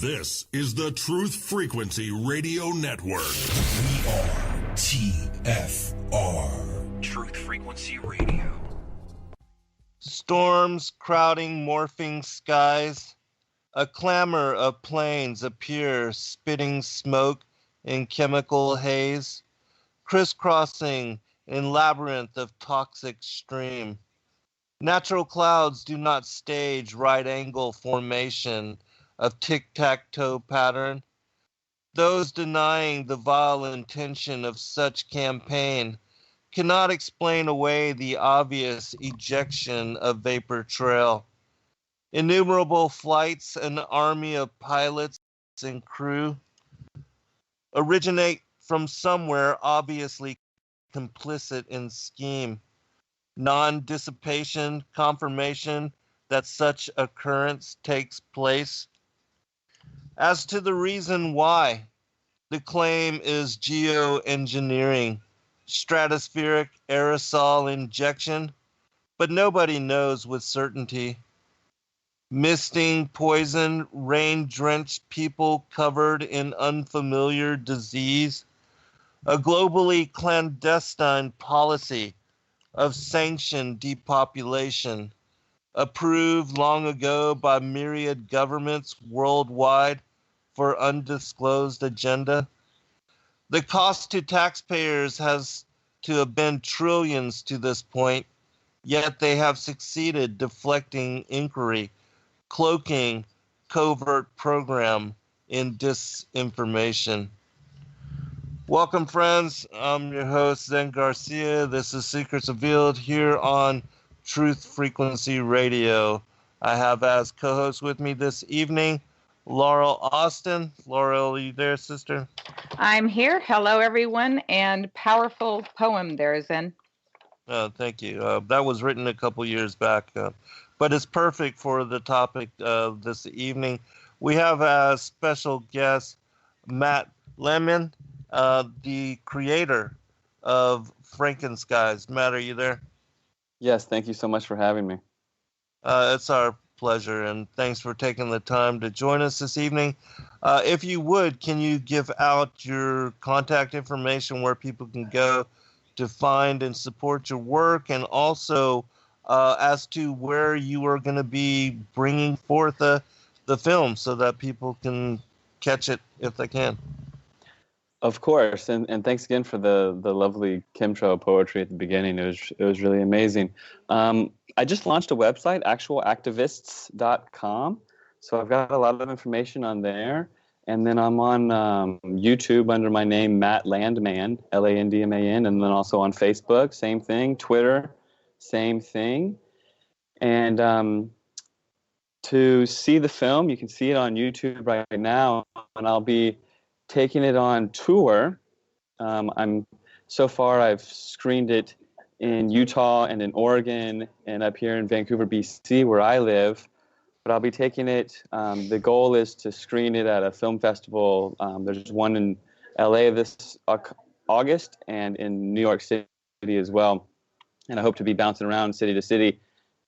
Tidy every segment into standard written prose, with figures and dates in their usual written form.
This is the Truth Frequency Radio Network. We are TFR. Truth Frequency Radio. Storms crowding morphing skies. A clamor of planes appear, spitting smoke in chemical haze, crisscrossing in labyrinth of toxic stream. Natural clouds do not stage right-angle formation of tic-tac-toe pattern. Those denying the vile intention of such campaign cannot explain away the obvious ejection of vapor trail. Innumerable flights, an army of pilots and crew originate from somewhere obviously complicit in scheme. Non-dissipation, confirmation that such occurrence takes place. As to the reason why, the claim is geoengineering, stratospheric aerosol injection, but nobody knows with certainty. Misting poison, rain-drenched people covered in unfamiliar disease, a globally clandestine policy of sanctioned depopulation, approved long ago by myriad governments worldwide for undisclosed agenda. The cost to taxpayers has to have been trillions to this point, yet they have succeeded deflecting inquiry, cloaking covert program in disinformation. Welcome, friends. I'm your host, Zen Garcia. This is Secrets Revealed here on Truth Frequency Radio. I have as co-host with me this evening, Laurel Austin. Laurel, are you there, sister? I'm here. Hello, everyone, and powerful poem there, Zen. Oh, thank you. That was written a couple years back, but it's perfect for the topic of this evening. We have a special guest, Matt Landman, the creator of Frankenskies. Matt, are you there? Yes, thank you so much for having me. It's our pleasure, and thanks for taking the time to join us this evening. If you would, can you give out your contact information where people can go to find and support your work, and also as to where you are going to be bringing forth the film so that people can catch it if they can? Of course, and thanks again for the lovely chemtrail poetry at the beginning. It was really amazing. I just launched a website, actualactivists.com. So I've got a lot of information on there. And then I'm on YouTube under my name, Matt Landman, Landman, and then also on Facebook, same thing. Twitter, same thing. And to see the film, you can see it on YouTube right now, and I'll be taking it on tour. So far I've screened it in Utah and in Oregon and up here in Vancouver, BC, where I live. But I'll be taking it. The goal is to screen it at a film festival. There's one in LA this August and in New York City as well. And I hope to be bouncing around city to city,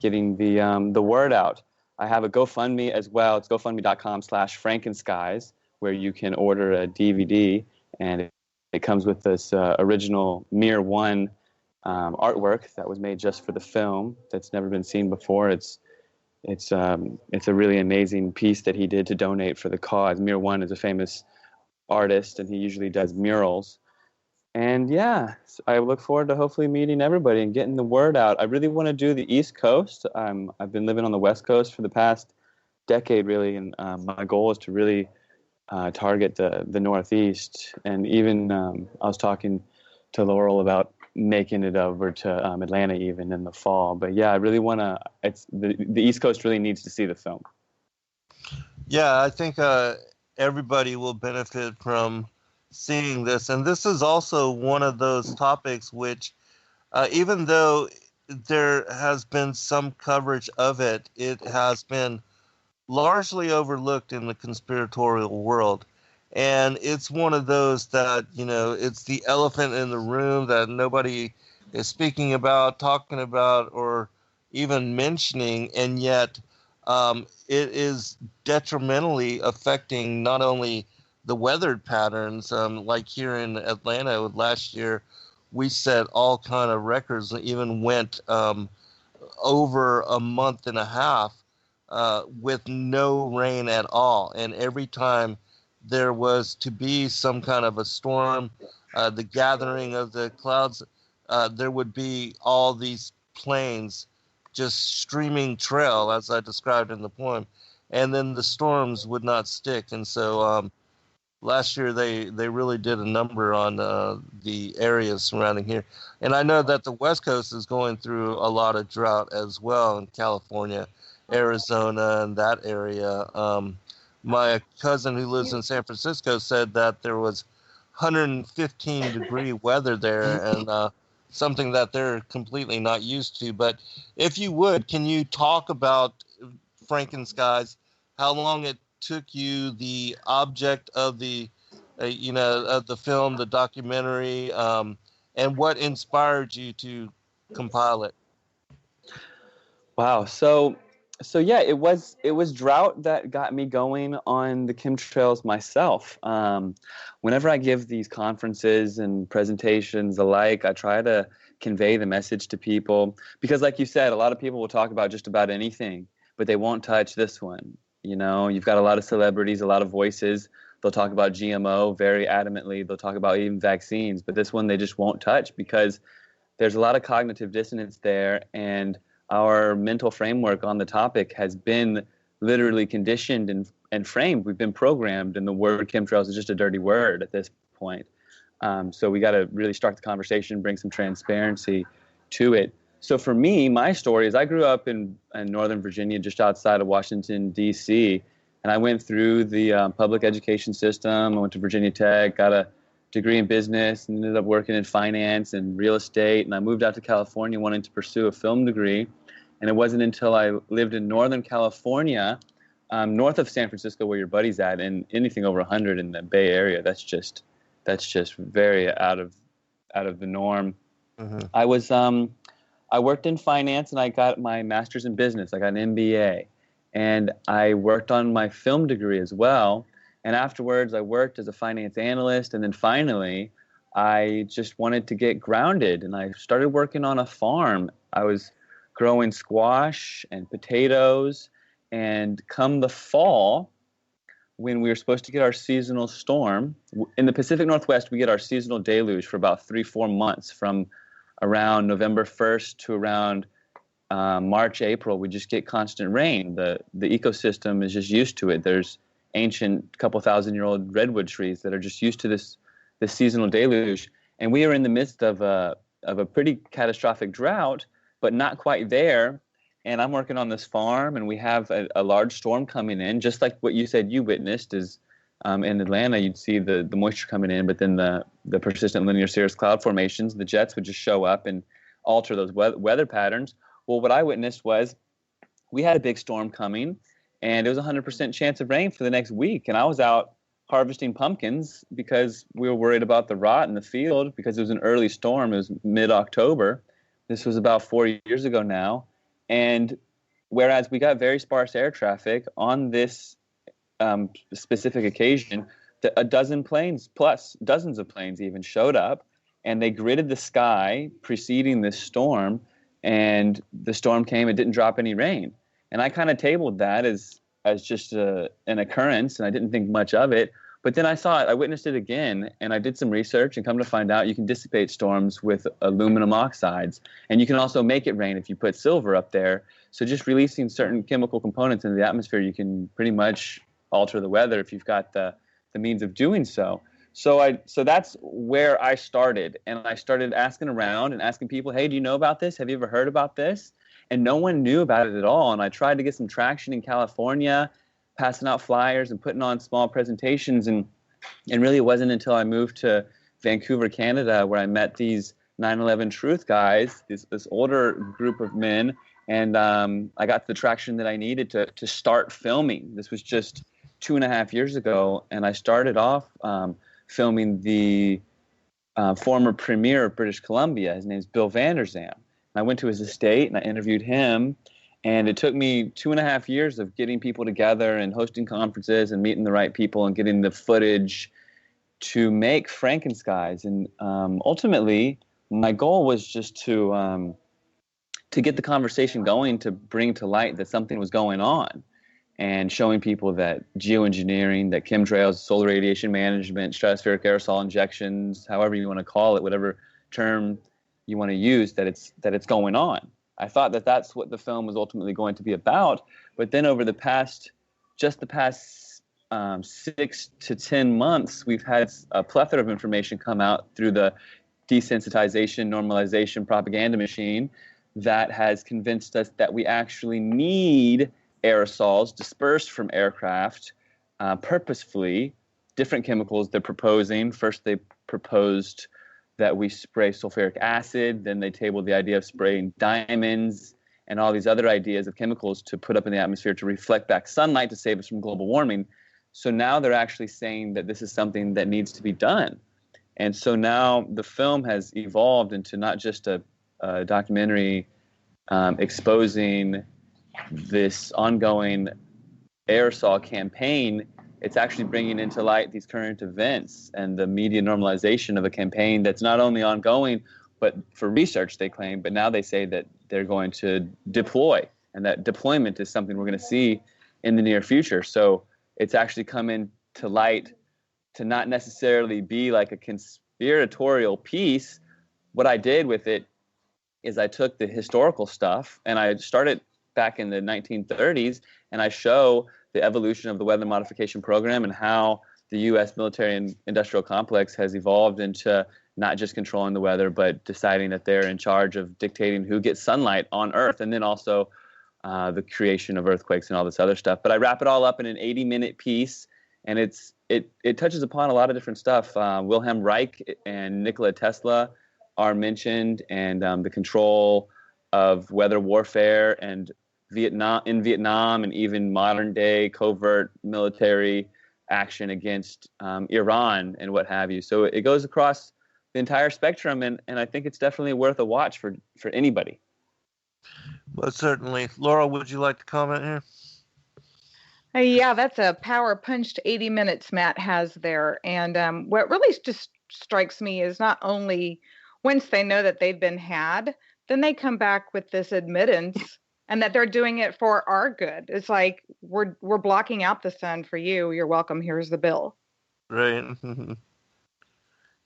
getting the word out. I have a GoFundMe as well. It's gofundme.com/Frankenskies, where you can order a DVD, and it comes with this original Mir 1 artwork that was made just for the film that's never been seen before. It's a really amazing piece that he did to donate for the cause. Mir 1 is a famous artist, and he usually does murals. And yeah, I look forward to hopefully meeting everybody and getting the word out. I really want to do the East Coast. I've been living on the West Coast for the past decade, really, and my goal is to really target the Northeast. And even I was talking to Laurel about making it over to Atlanta even in the fall. But yeah, I really want to. The East Coast really needs to see the film. Yeah, I think everybody will benefit from seeing this, and this is also one of those topics which, even though there has been some coverage of it, it has been largely overlooked in the conspiratorial world. And it's one of those that, it's the elephant in the room that nobody is speaking about, talking about, or even mentioning. And yet it is detrimentally affecting not only the weather patterns, like here in Atlanta last year, we set all kind of records, even went over a month and a half with no rain at all. And every time there was to be some kind of a storm, the gathering of the clouds, there would be all these planes just streaming trail, as I described in the poem, and then the storms would not stick. And so last year they really did a number on the areas surrounding here. And I know that the West Coast is going through a lot of drought as well in California, Arizona, and that area. My cousin who lives in San Francisco said that there was 115-degree weather there, and something that they're completely not used to. But if you would, can you talk about Frankenskies, how long it took you, the object of the, of the film, the documentary, and what inspired you to compile it? Wow. So yeah, it was drought that got me going on the chemtrails myself. Whenever I give these conferences and presentations alike, I try to convey the message to people because, like you said, a lot of people will talk about just about anything, but they won't touch this one. You know, you've got a lot of celebrities, a lot of voices. They'll talk about GMO very adamantly. They'll talk about even vaccines, but this one they just won't touch because there's a lot of cognitive dissonance there, and our mental framework on the topic has been literally conditioned and framed. We've been programmed, and the word chemtrails is just a dirty word at this point. So we got to really start the conversation, bring some transparency to it. So for me, my story is I grew up in Northern Virginia, just outside of Washington, D.C., and I went through the public education system. I went to Virginia Tech, got a degree in business, and ended up working in finance and real estate. And I moved out to California wanting to pursue a film degree. And it wasn't until I lived in Northern California, north of San Francisco, where your buddy's at, and anything over 100 in the Bay Area, that's just very out of the norm. Mm-hmm. I worked in finance, and I got my master's in business. I got an MBA, and I worked on my film degree as well. And afterwards, I worked as a finance analyst, and then finally, I just wanted to get grounded, and I started working on a farm. I was growing squash and potatoes, and come the fall, when we were supposed to get our seasonal storm, in the Pacific Northwest, we get our seasonal deluge for about 3-4 months, from around November 1st to around March, April. We just get constant rain. The ecosystem is just used to it. There's ancient couple thousand-year-old redwood trees that are just used to this seasonal deluge. And we are in the midst of a pretty catastrophic drought, but not quite there. And I'm working on this farm, and we have a large storm coming in, just like what you said you witnessed is in Atlanta. You'd see the moisture coming in, but then the persistent linear cirrus cloud formations, the jets would just show up and alter those weather patterns. Well, what I witnessed was we had a big storm coming, and it was a 100% chance of rain for the next week. And I was out harvesting pumpkins because we were worried about the rot in the field because it was an early storm. It was mid-October. This was about 4 years ago now. And whereas we got very sparse air traffic on this specific occasion, a dozen planes, plus dozens of planes even, showed up, and they gridded the sky preceding this storm, and the storm came and didn't drop any rain. And I kind of tabled that as just an occurrence, and I didn't think much of it. But then I saw it, I witnessed it again, and I did some research, and come to find out you can dissipate storms with aluminum oxides. And you can also make it rain if you put silver up there. So just releasing certain chemical components into the atmosphere, you can pretty much alter the weather if you've got the means of doing so. So that's where I started. And I started asking around and asking people, hey, do you know about this? Have you ever heard about this? And no one knew about it at all. And I tried to get some traction in California, passing out flyers and putting on small presentations. And really it wasn't until I moved to Vancouver, Canada, where I met these 9/11 Truth guys, this older group of men, and I got the traction that I needed to start filming. This was just 2.5 years ago, and I started off filming the former premier of British Columbia. His name's Bill Vanderzam. I went to his estate, and I interviewed him, And it took me 2.5 years of getting people together and hosting conferences and meeting the right people and getting the footage to make Frankenskies. And ultimately, my goal was just to get the conversation going, to bring to light that something was going on, and showing people that geoengineering, that chemtrails, solar radiation management, stratospheric aerosol injections, however you want to call it, whatever term you want to use, that it's going on. I thought that that's what the film was ultimately going to be about. But then over the past 6 to 10 months, we've had a plethora of information come out through the desensitization, normalization propaganda machine that has convinced us that we actually need aerosols dispersed from aircraft purposefully, different chemicals they're proposing. First, they proposed that we spray sulfuric acid. Then they tabled the idea of spraying diamonds and all these other ideas of chemicals to put up in the atmosphere to reflect back sunlight to save us from global warming. So now they're actually saying that this is something that needs to be done. And so now the film has evolved into not just a documentary exposing this ongoing aerosol campaign. It's actually bringing into light these current events and the media normalization of a campaign that's not only ongoing, but for research, they claim, but now they say that they're going to deploy, and that deployment is something we're going to see in the near future. So it's actually come into light to not necessarily be like a conspiratorial piece. What I did with it is I took the historical stuff, and I started back in the 1930s, and I show the evolution of the weather modification program and how the U.S. military and industrial complex has evolved into not just controlling the weather, but deciding that they're in charge of dictating who gets sunlight on Earth, and then also the creation of earthquakes and all this other stuff. But I wrap it all up in an 80-minute piece, and it touches upon a lot of different stuff. Wilhelm Reich and Nikola Tesla are mentioned, and the control of weather warfare and Vietnam, and even modern day covert military action against Iran and what have you. So it goes across the entire spectrum, and I think it's definitely worth a watch for anybody. Well, certainly. Laurel, would you like to comment here? Yeah, that's a power punched 80 minutes Matt has there. And what really just strikes me is not only once they know that they've been had, then they come back with this admittance and that they're doing it for our good. It's like, we're blocking out the sun for you. You're welcome. Here's the bill. Right.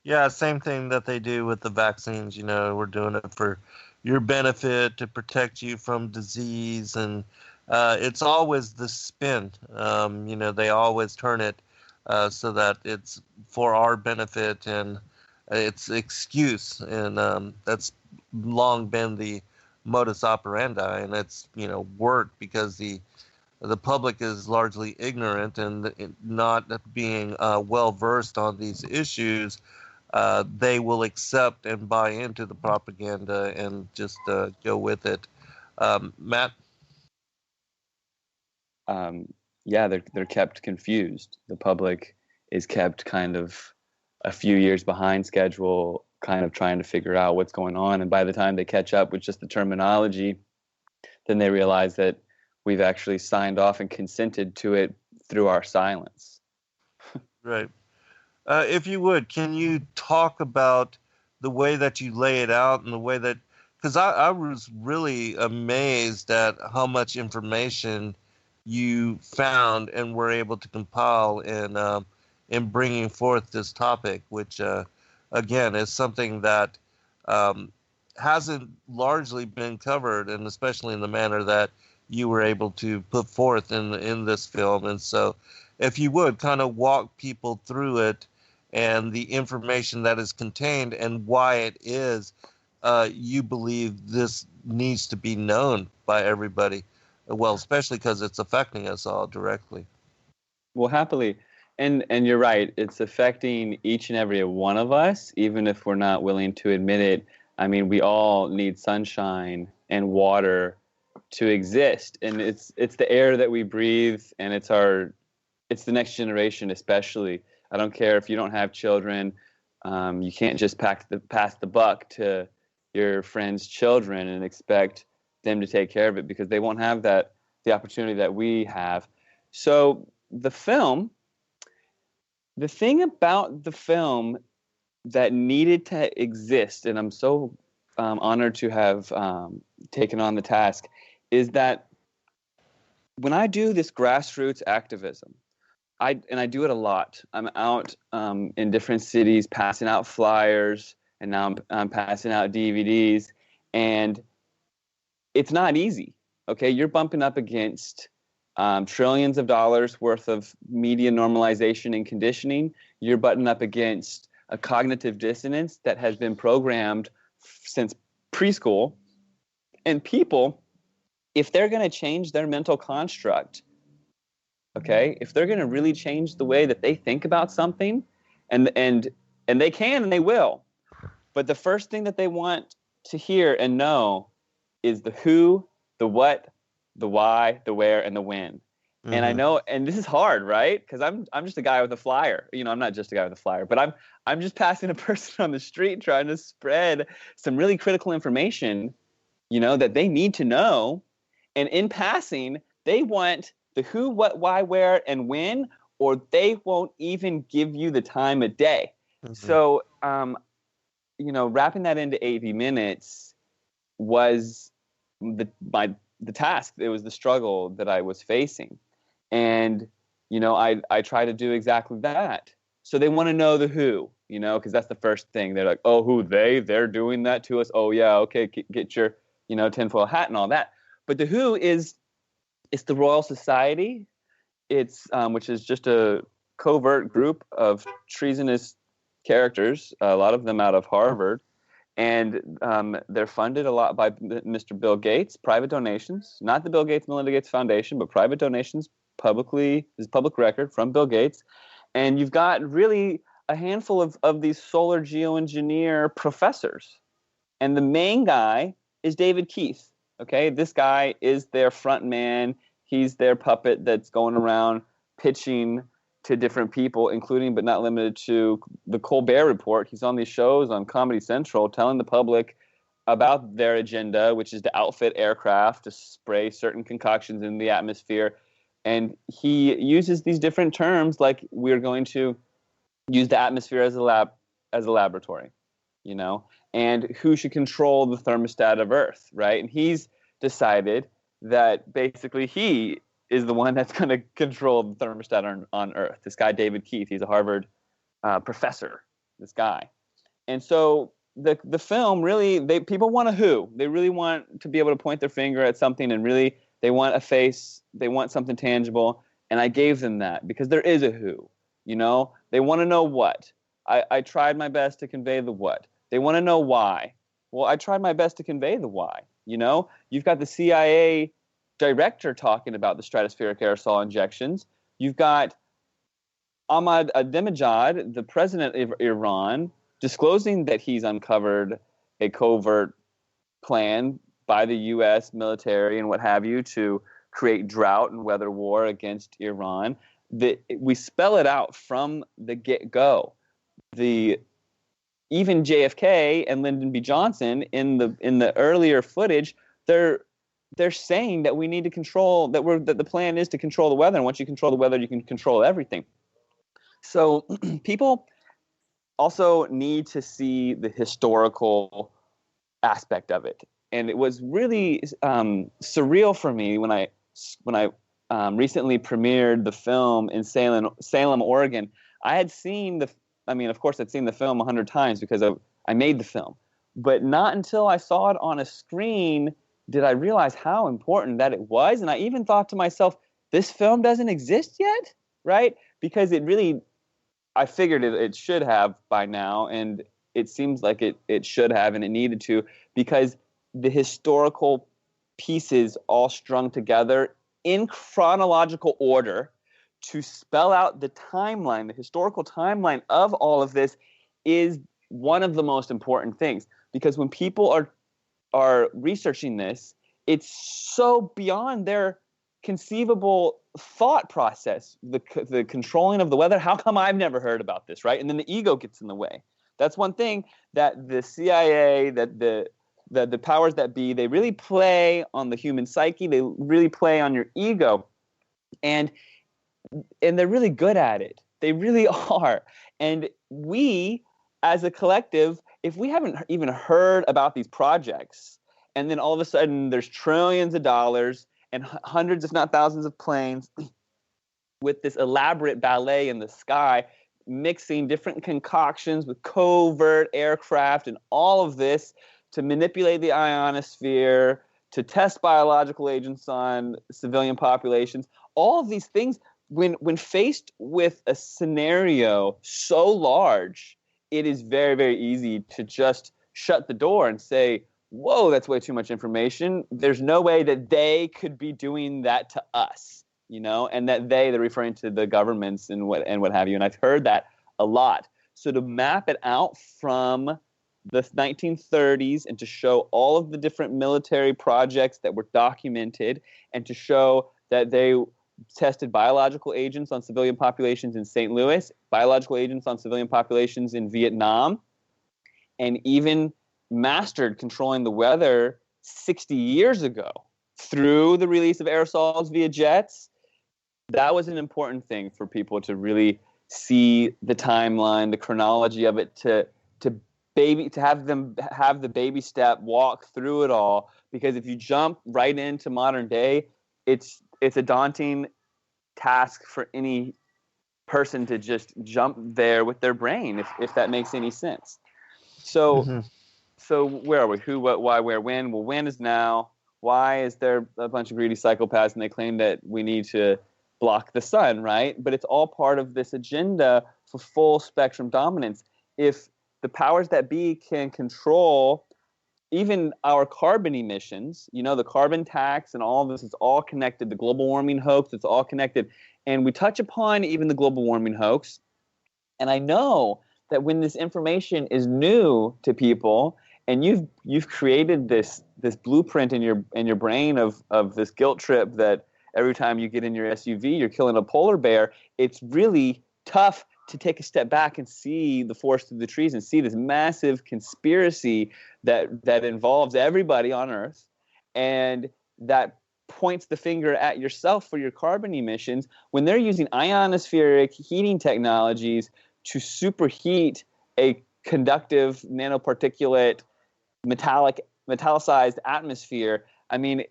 Yeah, same thing that they do with the vaccines. We're doing it for your benefit, to protect you from disease. And it's always the spin. They always turn it so that it's for our benefit, and it's excuse. And that's long been the modus operandi, and it's worked because the public is largely ignorant and not being well versed on these issues. They will accept and buy into the propaganda and just go with it. Matt? Yeah, they're kept confused. The public is kept kind of a few years behind schedule, kind of trying to figure out what's going on. And by the time they catch up with just the terminology, then they realize that we've actually signed off and consented to it through our silence. Right. If you would, can you talk about the way that you lay it out and the way that, because I was really amazed at how much information you found and were able to compile in bringing forth this topic, which again is something that hasn't largely been covered, and especially in the manner that you were able to put forth in this film. And so if you would kind of walk people through it and the information that is contained and why it is you believe this needs to be known by everybody, well, especially because it's affecting us all directly. Well, happily. And you're right. It's affecting each and every one of us, even if we're not willing to admit it. I mean, we all need sunshine and water to exist, and it's the air that we breathe, and it's the next generation especially. I don't care if you don't have children. You can't just pass the buck to your friends' children and expect them to take care of it because they won't have the opportunity that we have. So the thing about the film that needed to exist, and I'm so honored to have taken on the task, is that when I do this grassroots activism, I do it a lot. I'm out in different cities passing out flyers, and now I'm passing out DVDs, and it's not easy. Okay, you're bumping up against trillions of dollars worth of media normalization and conditioning. You're butting up against a cognitive dissonance that has been programmed since preschool. And people, if they're going to change their mental construct, okay, if they're going to really change the way that they think about something, and they can and they will, but the first thing that they want to hear and know is the who, the what, the why, the where, and the when. Mm-hmm. And I know, and this is hard, right? Because I'm just a guy with a flyer. You know, I'm not just a guy with a flyer, but I'm just passing a person on the street trying to spread some really critical information, you know, that they need to know. And in passing, they want the who, what, why, where, and when, or they won't even give you the time of day. Mm-hmm. So, you know, wrapping that into 80 minutes was the task. It was the struggle that I was facing. And, you know, I try to do exactly that. So they want to know the who, you know, because that's the first thing. They're like, oh, who, they're doing that to us. Oh, yeah, okay, get your, you know, tinfoil hat and all that. But the who it's the Royal Society. It's which is just a covert group of treasonous characters, a lot of them out of Harvard. And they're funded a lot by Mr. Bill Gates, private donations, not the Bill Gates Melinda Gates Foundation, but private donations is public record from Bill Gates. And you've got really a handful of these solar geoengineer professors. And the main guy is David Keith. Okay, this guy is their front man. He's their puppet that's going around pitching to different people, including but not limited to the Colbert Report. He's on these shows on Comedy Central telling the public about their agenda, which is to outfit aircraft to spray certain concoctions in the atmosphere. And he uses these different terms like we're going to use the atmosphere as a laboratory, you know, and who should control the thermostat of Earth, right? And he's decided that basically he is the one that's going to control the thermostat on Earth. This guy, David Keith, he's a Harvard professor, this guy. And so the film really, people want a who. They really want to be able to point their finger at something and really they want a face, they want something tangible. And I gave them that because there is a who, you know? They want to know what. I tried my best to convey the what. They want to know why. Well, I tried my best to convey the why, you know? You've got the CIA director talking about the stratospheric aerosol injections. You've got Ahmadinejad, the president of Iran, disclosing that he's uncovered a covert plan by the U.S. military and what have you to create drought and weather war against Iran. We spell it out from the get-go. Even JFK and Lyndon B. Johnson in the earlier footage, they're saying that we need to control that the plan is to control the weather, and once you control the weather, you can control everything. So people also need to see the historical aspect of it, and it was really surreal for me when I recently premiered the film in Salem, Oregon. I had seen of course, I'd seen the film 100 times because I made the film, but not until I saw it on a screen did I realize how important that it was. And I even thought to myself, this film doesn't exist yet, right? Because I figured it should have by now, and it seems like it should have, and it needed to, because the historical pieces all strung together in chronological order to spell out the timeline, the historical timeline of all of this is one of the most important things. Because when people are researching this, it's so beyond their conceivable thought process, the controlling of the weather. How come I've never heard about this, right? And then the ego gets in the way. That's one thing that the CIA, that the the powers that be, they really play on the human psyche. They really play on your ego, and they're really good at it. They really are. And we, as a collective, if we haven't even heard about these projects, and then all of a sudden there's trillions of dollars and hundreds, if not thousands, of planes with this elaborate ballet in the sky, mixing different concoctions with covert aircraft and all of this to manipulate the ionosphere, to test biological agents on civilian populations, all of these things, when faced with a scenario so large, it is very, very easy to just shut the door and say, whoa, that's way too much information. There's no way that they could be doing that to us, and that they're referring to the governments and what have you. And I've heard that a lot. So to map it out from the 1930s and to show all of the different military projects that were documented and to show that they tested biological agents on civilian populations in St. Louis, biological agents on civilian populations in Vietnam, and even mastered controlling the weather 60 years ago through the release of aerosols via jets. That was an important thing for people to really see the timeline, the chronology of it, to have them have the baby step walk through it all. Because if you jump right into modern day, it's a daunting task for any person to just jump there with their brain, if that makes any sense. So, So where are we? Who, what, why, where, when? Well, when is now. Why is there a bunch of greedy psychopaths and they claim that we need to block the sun, right? But it's all part of this agenda for full spectrum dominance. If the powers that be can control even our carbon emissions, the carbon tax and all of this is all connected. The global warming hoax, it's all connected. And we touch upon even the global warming hoax. And I know that when this information is new to people, and you've created this blueprint in your brain of this guilt trip that every time you get in your SUV, you're killing a polar bear, it's really tough to take a step back and see the forest through the trees and see this massive conspiracy that involves everybody on Earth, and that points the finger at yourself for your carbon emissions when they're using ionospheric heating technologies to superheat a conductive nanoparticulate metallicized atmosphere. I mean,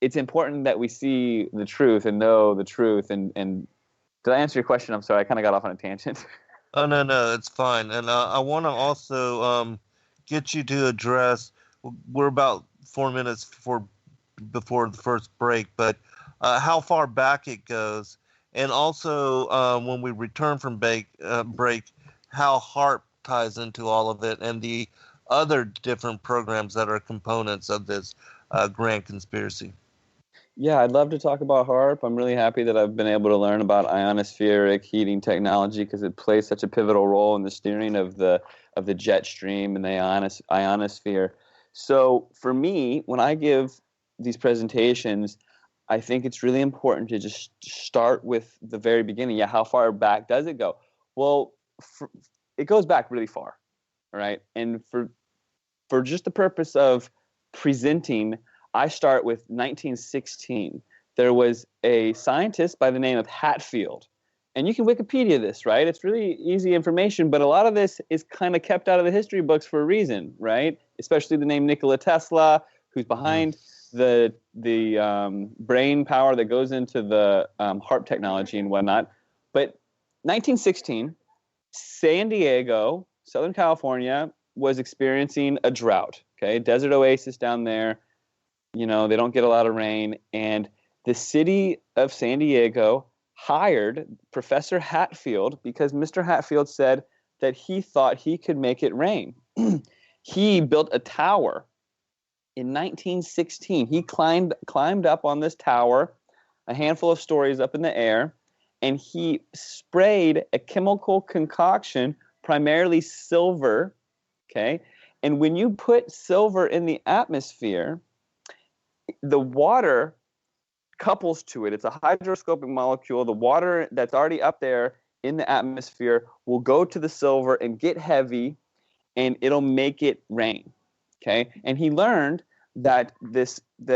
it's important that we see the truth and know the truth. And did I answer your question? I'm sorry, I kind of got off on a tangent. Oh, no, it's fine. And I want to also get you to address, we're about 4 minutes before the first break, but how far back it goes. And also, when we return from break, how HAARP ties into all of it and the other different programs that are components of this grand conspiracy. Yeah, I'd love to talk about HAARP. I'm really happy that I've been able to learn about ionospheric heating technology because it plays such a pivotal role in the steering of the jet stream and the ionosphere. So for me, when I give these presentations, I think it's really important to just start with the very beginning. Yeah, how far back does it go? Well, it goes back really far, right? And for just the purpose of presenting, I start with 1916. There was a scientist by the name of Hatfield. And you can Wikipedia this, right? It's really easy information, but a lot of this is kind of kept out of the history books for a reason, right? Especially the name Nikola Tesla, who's behind the brain power that goes into the HAARP technology and whatnot. But 1916, San Diego, Southern California, was experiencing a drought, okay? Desert oasis down there. They don't get a lot of rain. And the city of San Diego hired Professor Hatfield because Mr. Hatfield said that he thought he could make it rain. He built a tower in 1916. He climbed up on this tower, a handful of stories up in the air, and he sprayed a chemical concoction, primarily silver, okay? And when you put silver in the atmosphere, the water couples to it. It's a hydroscopic molecule. The water that's already up there in the atmosphere will go to the silver and get heavy, and it'll make it rain. Okay, and he learned that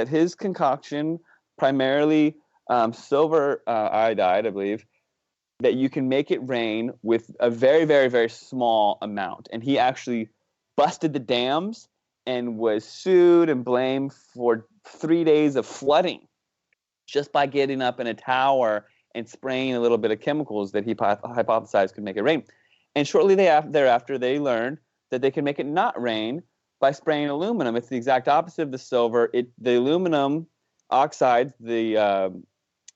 his concoction, primarily silver iodide, I believe, that you can make it rain with a very, very, very small amount. And he actually busted the dams and was sued and blamed for 3 days of flooding just by getting up in a tower and spraying a little bit of chemicals that he hypothesized could make it rain. And shortly thereafter, they learned that they could make it not rain by spraying aluminum. It's the exact opposite of the silver. The aluminum oxides, the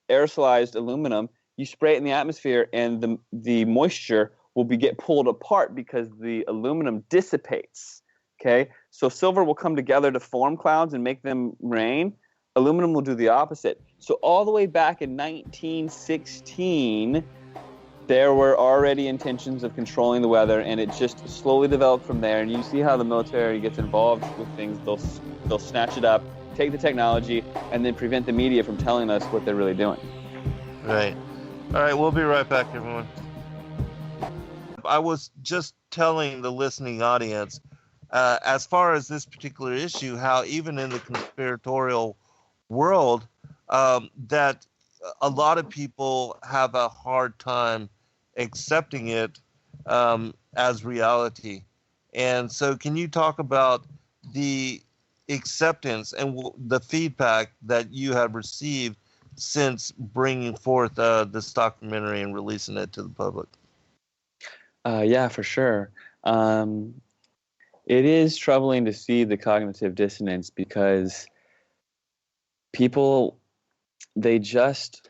aerosolized aluminum, you spray it in the atmosphere and the moisture will get pulled apart because the aluminum dissipates. Okay, so silver will come together to form clouds and make them rain. Aluminum will do the opposite. So all the way back in 1916, there were already intentions of controlling the weather, and it just slowly developed from there. And you see how the military gets involved with things. They'll snatch it up, take the technology, and then prevent the media from telling us what they're really doing. Right. All right, we'll be right back, everyone. I was just telling the listening audience, as far as this particular issue, how even in the conspiratorial world, that a lot of people have a hard time accepting it as reality. And so can you talk about the acceptance and the feedback that you have received since bringing forth this documentary and releasing it to the public? Yeah, for sure. It is troubling to see the cognitive dissonance because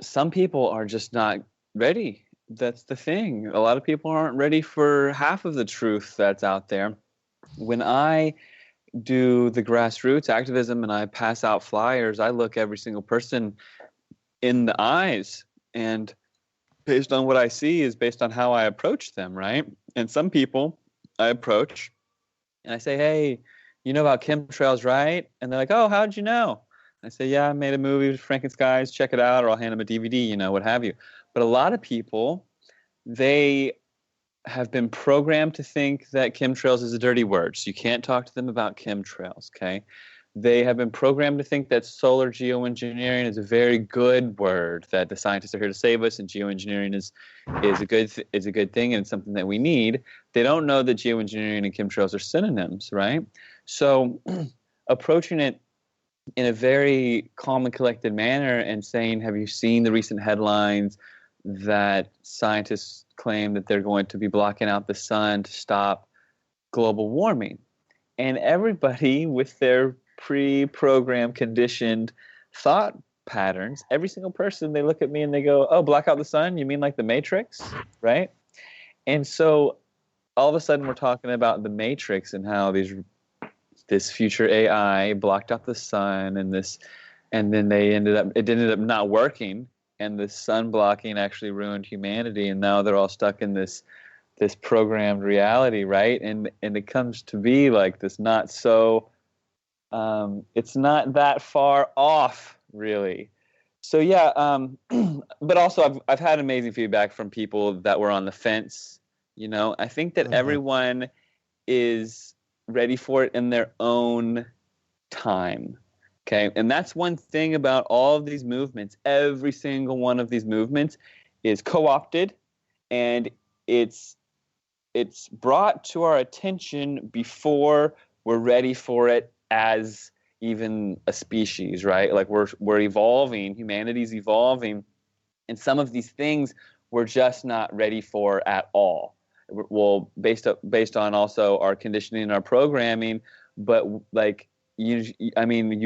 some people are just not ready. That's the thing. A lot of people aren't ready for half of the truth that's out there. When I do the grassroots activism and I pass out flyers, I look every single person in the eyes, and based on what I see is based on how I approach them, right? And some people I approach and I say, hey, you know about chemtrails, right? And they're like, oh, how'd you know? I say, yeah, I made a movie with Frankenskies, check it out, or I'll hand them a DVD, what have you. But a lot of people, they have been programmed to think that chemtrails is a dirty word, so you can't talk to them about chemtrails, okay? They have been programmed to think that solar geoengineering is a very good word, that the scientists are here to save us, and geoengineering is a good thing and it's something that we need. They don't know that geoengineering and chemtrails are synonyms, right? So approaching it in a very calm and collected manner and saying, have you seen the recent headlines that scientists claim that they're going to be blocking out the sun to stop global warming? And everybody with their pre-programmed, conditioned thought patterns, every single person, they look at me and they go, oh, block out the sun? You mean like the Matrix, right? And so all of a sudden we're talking about the Matrix and how this future AI blocked out the sun and then it ended up not working, and the sun blocking actually ruined humanity, and now they're all stuck in this programmed reality, right? And it comes to be like this not so it's not that far off, really. So yeah, but also I've had amazing feedback from people that were on the fence. I think that everyone is ready for it in their own time. Okay, and that's one thing about all of these movements. Every single one of these movements is co-opted, and it's brought to our attention before we're ready for it as even a species, right? Like we're evolving, humanity's evolving, and some of these things we're just not ready for at all. Well, based on also our conditioning and our programming, but like you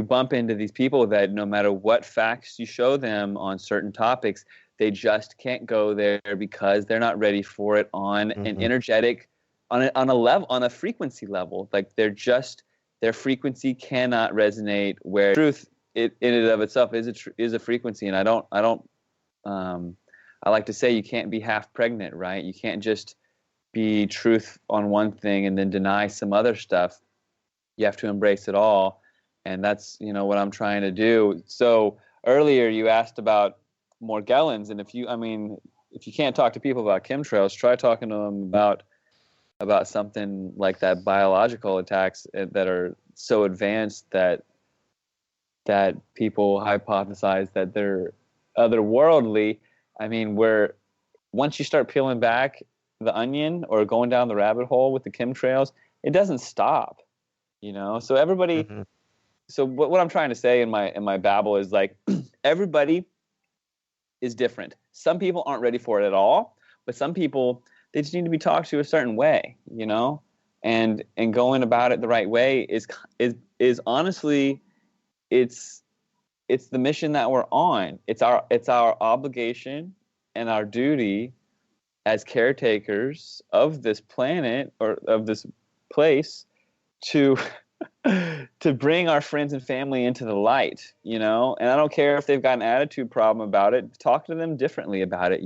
bump into these people that no matter what facts you show them on certain topics, they just can't go there because they're not ready for it on an energetic, on a frequency level. Like their frequency cannot resonate where truth in and of itself is a frequency. And I like to say you can't be half pregnant, right? You can't just be truth on one thing and then deny some other stuff. You have to embrace it all. And that's, what I'm trying to do. So earlier you asked about Morgellons. And if you can't talk to people about chemtrails, try talking to them about something like that, biological attacks that are so advanced that people hypothesize that they're otherworldly. I mean, once you start peeling back the onion or going down the rabbit hole with the chemtrails, it doesn't stop, So everybody, Mhm. so what I'm trying to say in my babble is like, everybody is different. Some people aren't ready for it at all, but some people, they just need to be talked to a certain way, and going about it the right way is honestly, it's the mission that we're on. It's our obligation and our duty as caretakers of this planet or of this place to to bring our friends and family into the light, And I don't care if they've got an attitude problem about it. Talk to them differently about it,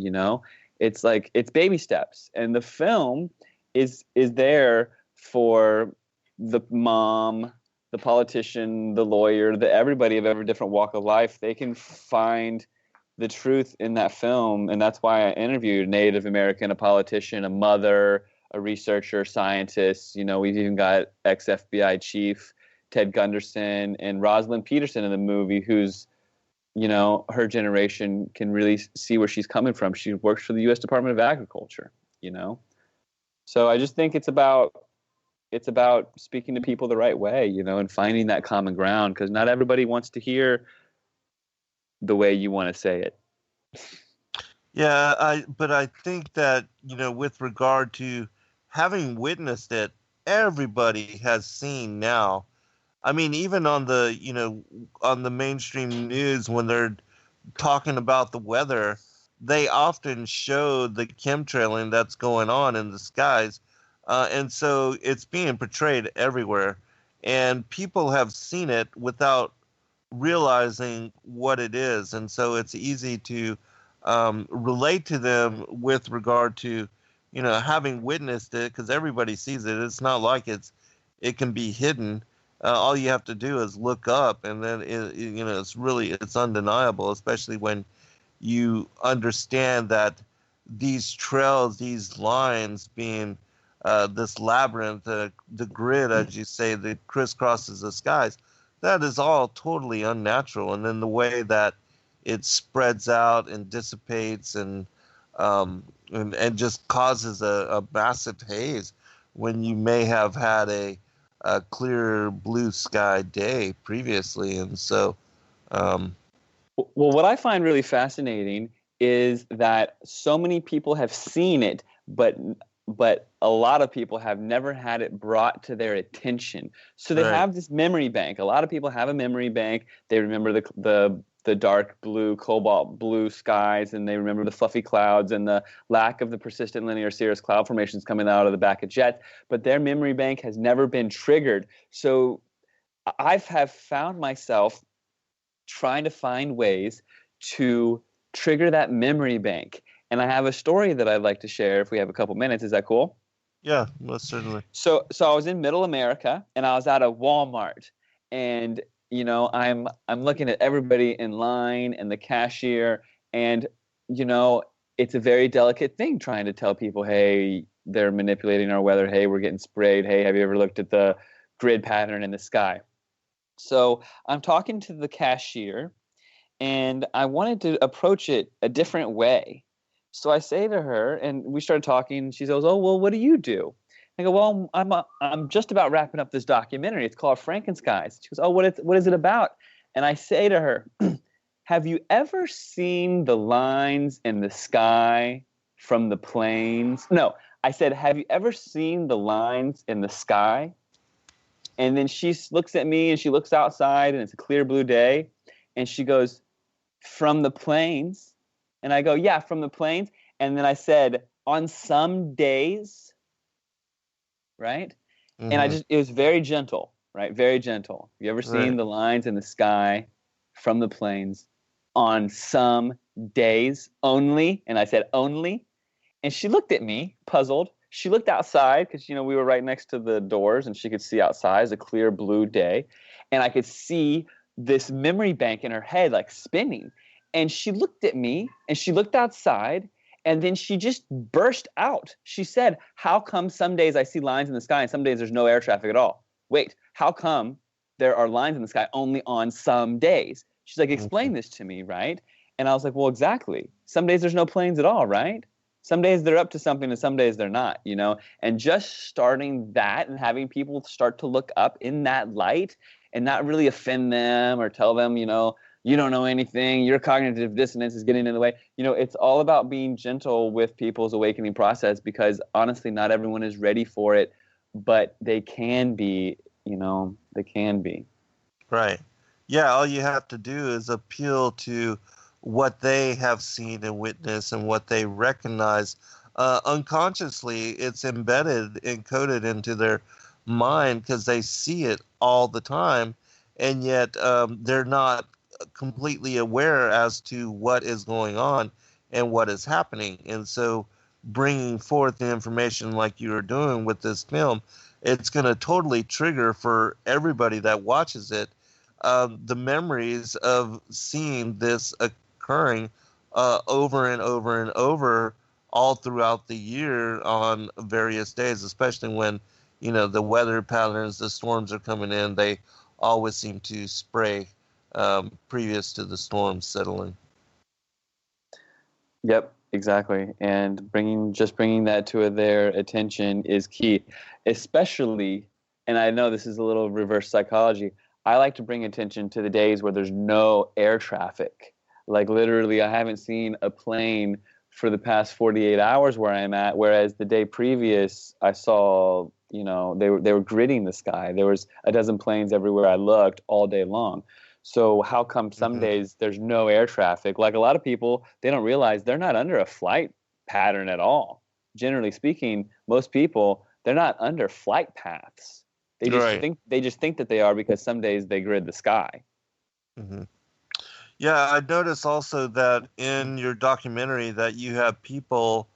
It's like, it's baby steps, and the film is there for the mom, the politician, the lawyer, everybody of every different walk of life. They can find the truth in that film, and that's why I interviewed a Native American, a politician, a mother, a researcher, scientist. We've even got ex-FBI chief Ted Gunderson and Rosalind Peterson in the movie, who's, her generation can really see where she's coming from. She works for the U.S. Department of Agriculture, So I just think it's about speaking to people the right way, and finding that common ground, because not everybody wants to hear the way you want to say it. Yeah, but I think that, with regard to having witnessed it, everybody has seen now. I mean, even on the mainstream news, when they're talking about the weather, they often show the chemtrailing that's going on in the skies. And so it's being portrayed everywhere. And people have seen it without realizing what it is. And so it's easy to relate to them with regard to, having witnessed it, because everybody sees it. It's not like it can be hidden. All you have to do is look up, and then it's undeniable, especially when you understand that these trails, these lines being this labyrinth, the grid, as you say, that crisscrosses the skies, that is all totally unnatural. And then the way that it spreads out and dissipates and just causes a massive haze when you may have had a clear blue sky day previously. And so well, what I find really fascinating is that so many people have seen it, but a lot of people have never had it brought to their attention. So they have this memory bank. A lot of people have a memory bank. They remember the dark blue, cobalt blue skies, and they remember the fluffy clouds and the lack of the persistent linear cirrus cloud formations coming out of the back of jets. But their memory bank has never been triggered. So I have found myself trying to find ways to trigger that memory bank. And I have a story that I'd like to share if we have a couple minutes. Is that cool? Yeah, most certainly. So I was in Middle America, and I was at a Walmart, and I'm looking at everybody in line and the cashier, and it's a very delicate thing trying to tell people, hey, they're manipulating our weather. Hey, we're getting sprayed. Hey, have you ever looked at the grid pattern in the sky? So I'm talking to the cashier, and I wanted to approach it a different way. So I say to her, and we started talking. She goes, "Oh, well, what do you do?" I go, "Well, I'm just about wrapping up this documentary. It's called Frankenskies." She goes, "Oh, what is it about?" And I say to her, "Have you ever seen the lines in the sky from the planes?" No, I said, "Have you ever seen the lines in the sky?" And then she looks at me, and she looks outside, and it's a clear blue day, and she goes, "From the planes?" And I go, "Yeah, from the planes." And then I said, "On some days," right? Mm-hmm. And it was very gentle, right? Very gentle. Have you ever seen the lines in the sky from the planes on some days only? And I said, "Only?" And she looked at me, puzzled. She looked outside because, we were right next to the doors, and she could see outside. It was a clear blue day. And I could see this memory bank in her head, like spinning. And she looked at me, and she looked outside, and then she just burst out. She said, "How come some days I see lines in the sky and some days there's no air traffic at all?" wait, how come there are lines in the sky only on some days? She's like, explain this to me, right? And I was like, well, exactly. Some days there's no planes at all, right? Some days they're up to something and some days they're not, you know? And just starting that and having people start to look up in that light and not really offend them or tell them, you know, you don't know anything, your cognitive dissonance is getting in the way. You know, it's all about being gentle with people's awakening process, because honestly, not everyone is ready for it, but they can be, you know, they can be. Right. Yeah, all you have to do is appeal to what they have seen and witnessed and what they recognize. Unconsciously, it's embedded, encoded into their mind because they see it all the time, and yet they're not completely aware as to what is going on and what is happening. And so bringing forth the information like you are doing with this film, it's going to totally trigger for everybody that watches it the memories of seeing this occurring over and over and over all throughout the year on various days, especially when, you know, the weather patterns, the storms are coming in. They always seem to spray previous to the storms settling. Yep, exactly. And bringing that to their attention is key, especially, and I know this is a little reverse psychology, I like to bring attention to the days where there's no air traffic. Like literally, I haven't seen a plane for the past 48 hours where I'm at, whereas the day previous, I saw, you know, they were gridding the sky. There was a dozen planes everywhere I looked all day long. So how come some days there's no air traffic? Like a lot of people, they don't realize they're not under a flight pattern at all. Generally speaking, most people, they're not under flight paths. They just think that they are because some days they grid the sky. Mm-hmm. Yeah, I noticed also that in your documentary that you have people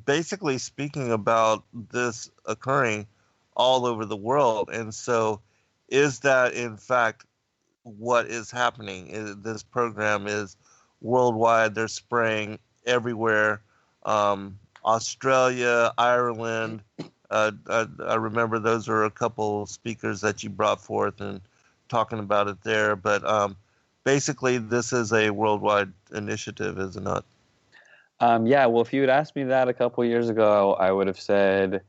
basically speaking about this occurring all over the world. And so is that in fact what is happening? This program is worldwide. They're spraying everywhere. Australia, Ireland. I remember those are a couple speakers that you brought forth and talking about it there. But basically, this is a worldwide initiative, is it not? Yeah, well, if you had asked me that a couple years ago, I would have said,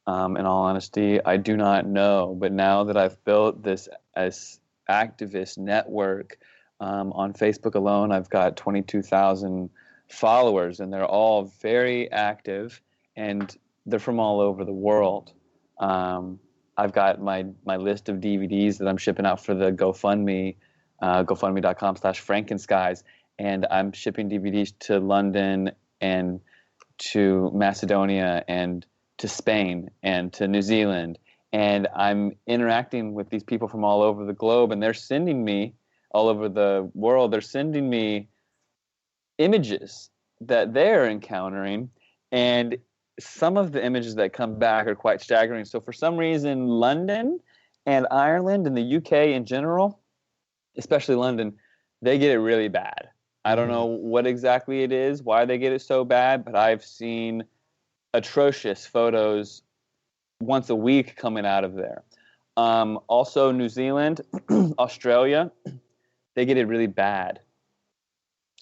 in all honesty, I do not know. But now that I've built this as activist network on Facebook alone, I've got 22,000 followers, and they're all very active, and they're from all over the world. I've got my list of DVDs that I'm shipping out for the GoFundMe, GoFundMe.com/Frankenskies, and I'm shipping DVDs to London and to Macedonia and to Spain and to New Zealand. And I'm interacting with these people from all over the globe, and they're sending me all over the world. They're sending me images that they're encountering, and some of the images that come back are quite staggering. So for some reason, London and Ireland and the UK in general, especially London, they get it really bad. I don't know what exactly it is, why they get it so bad, but I've seen atrocious photos once a week coming out of there. Also, New Zealand, Australia, they get it really bad.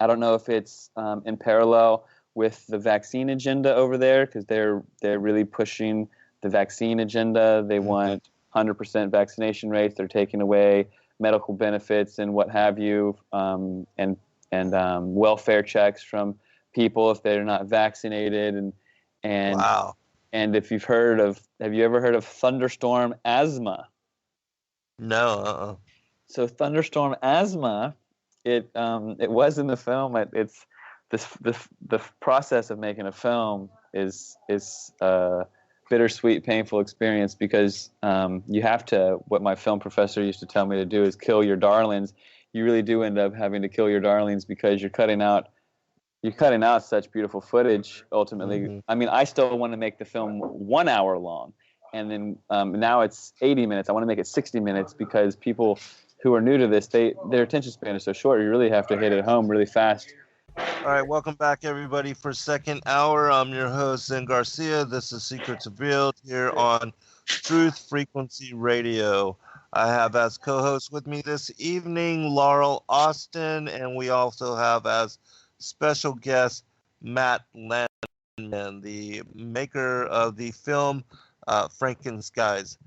I don't know if it's in parallel with the vaccine agenda over there, because they're really pushing the vaccine agenda. They want 100% vaccination rates. They're taking away medical benefits and what have you, and welfare checks from people if they're not vaccinated. And Wow. And if have you ever heard of thunderstorm asthma? No. So thunderstorm asthma, it was in the film. It's the process of making a film is a bittersweet, painful experience, because you have to. What my film professor used to tell me to do is kill your darlings. You really do end up having to kill your darlings because you're cutting out such beautiful footage. Ultimately, I mean, I still want to make the film 1 hour long, and then now it's 80 minutes. I want to make it 60 minutes because people who are new to this, their attention span is so short. You really have to hit it home really fast All right, welcome back, everybody, for second hour. I'm your host, Zen Garcia. This is Secrets Revealed here on Truth Frequency Radio. I have as co-host with me this evening Laurel Austin, and we also have as special guest Matt Landman, the maker of the film Frankenskies.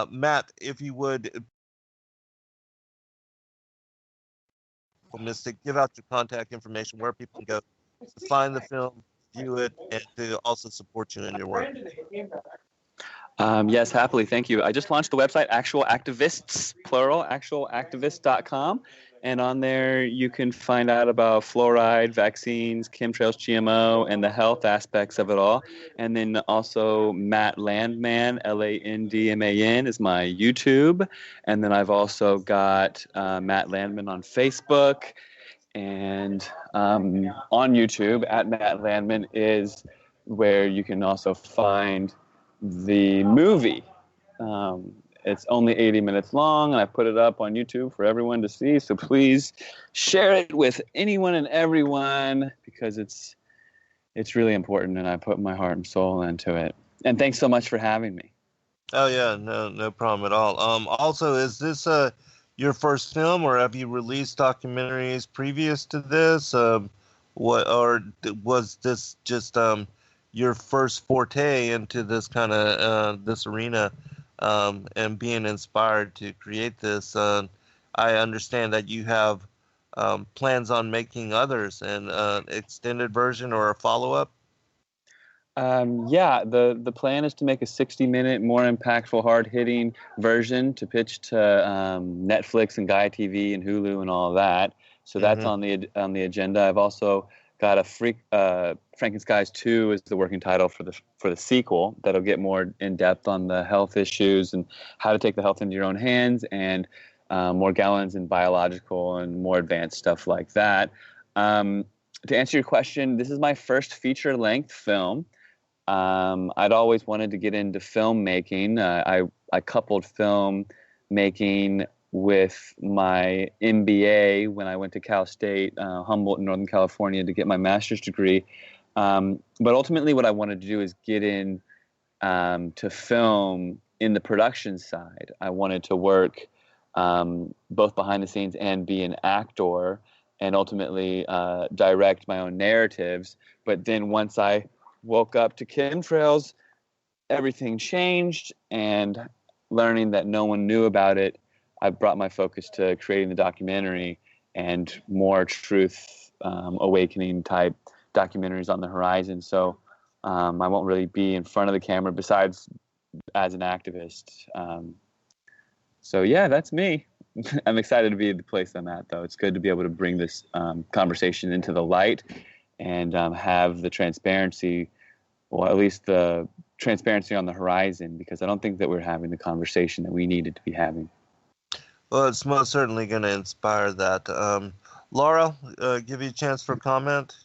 Matt, if you would, Mystic, give out your contact information, where people can go to find the film, view it, and to also support you in your work. Yes, happily. Thank you. I just launched the website, Actual Activists, plural, actualactivist.com. And on there, you can find out about fluoride, vaccines, chemtrails, GMO, and the health aspects of it all. And then also Matt Landman, Landman, is my YouTube. And then I've also got Matt Landman on Facebook. And on YouTube, at Matt Landman, is where you can also find the movie. It's only 80 minutes long, and I put it up on YouTube for everyone to see. So please share it with anyone and everyone, because it's really important, and I put my heart and soul into it. And thanks so much for having me. Oh yeah, no problem at all. Also, is this your first film, or have you released documentaries previous to this? Was this just your first forte into this kind of this arena, and being inspired to create this? I understand that you have plans on making others, and extended version or a follow-up. Yeah, the plan is to make a 60-minute, more impactful, hard-hitting version to pitch to Netflix and Gaia TV and Hulu and all of that. So that's on the agenda. I've also got Frankenskies 2 is the working title for the sequel that'll get more in depth on the health issues and how to take the health into your own hands, and more gallons in biological and more advanced stuff like that. To answer your question, this is my first feature-length film. I'd always wanted to get into filmmaking. I coupled film making with my MBA when I went to Cal State, Humboldt in Northern California, to get my master's degree. But ultimately what I wanted to do is get in to film in the production side. I wanted to work both behind the scenes and be an actor, and ultimately direct my own narratives. But then once I woke up to chemtrails, everything changed, and learning that no one knew about it, I brought my focus to creating the documentary and more truth awakening type documentaries on the horizon. So I won't really be in front of the camera besides as an activist. So yeah, that's me. I'm excited to be at the place I'm at, though. It's good to be able to bring this conversation into the light and have the transparency, or at least the transparency on the horizon, because I don't think that we're having the conversation that we needed to be having. Well, it's most certainly going to inspire that. Laura, give you a chance for comment.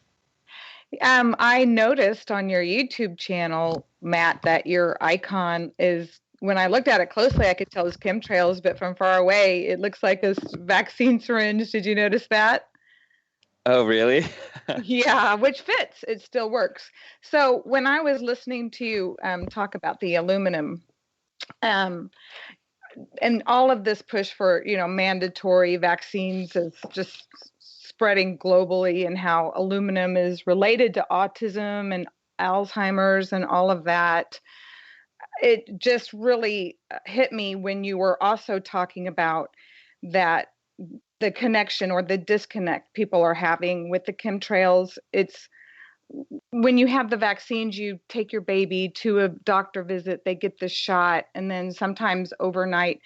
I noticed on your YouTube channel, Matt, that your icon is, when I looked at it closely, I could tell it's chemtrails, but from far away, it looks like a vaccine syringe. Did you notice that? Oh, really? Yeah, which fits. It still works. So when I was listening to you talk about the aluminum, and all of this push for, mandatory vaccines is just spreading globally, and how aluminum is related to autism and Alzheimer's and all of that. It just really hit me when you were also talking about that, the connection or the disconnect people are having with the chemtrails. It's when you have the vaccines, you take your baby to a doctor visit, they get the shot, and then sometimes overnight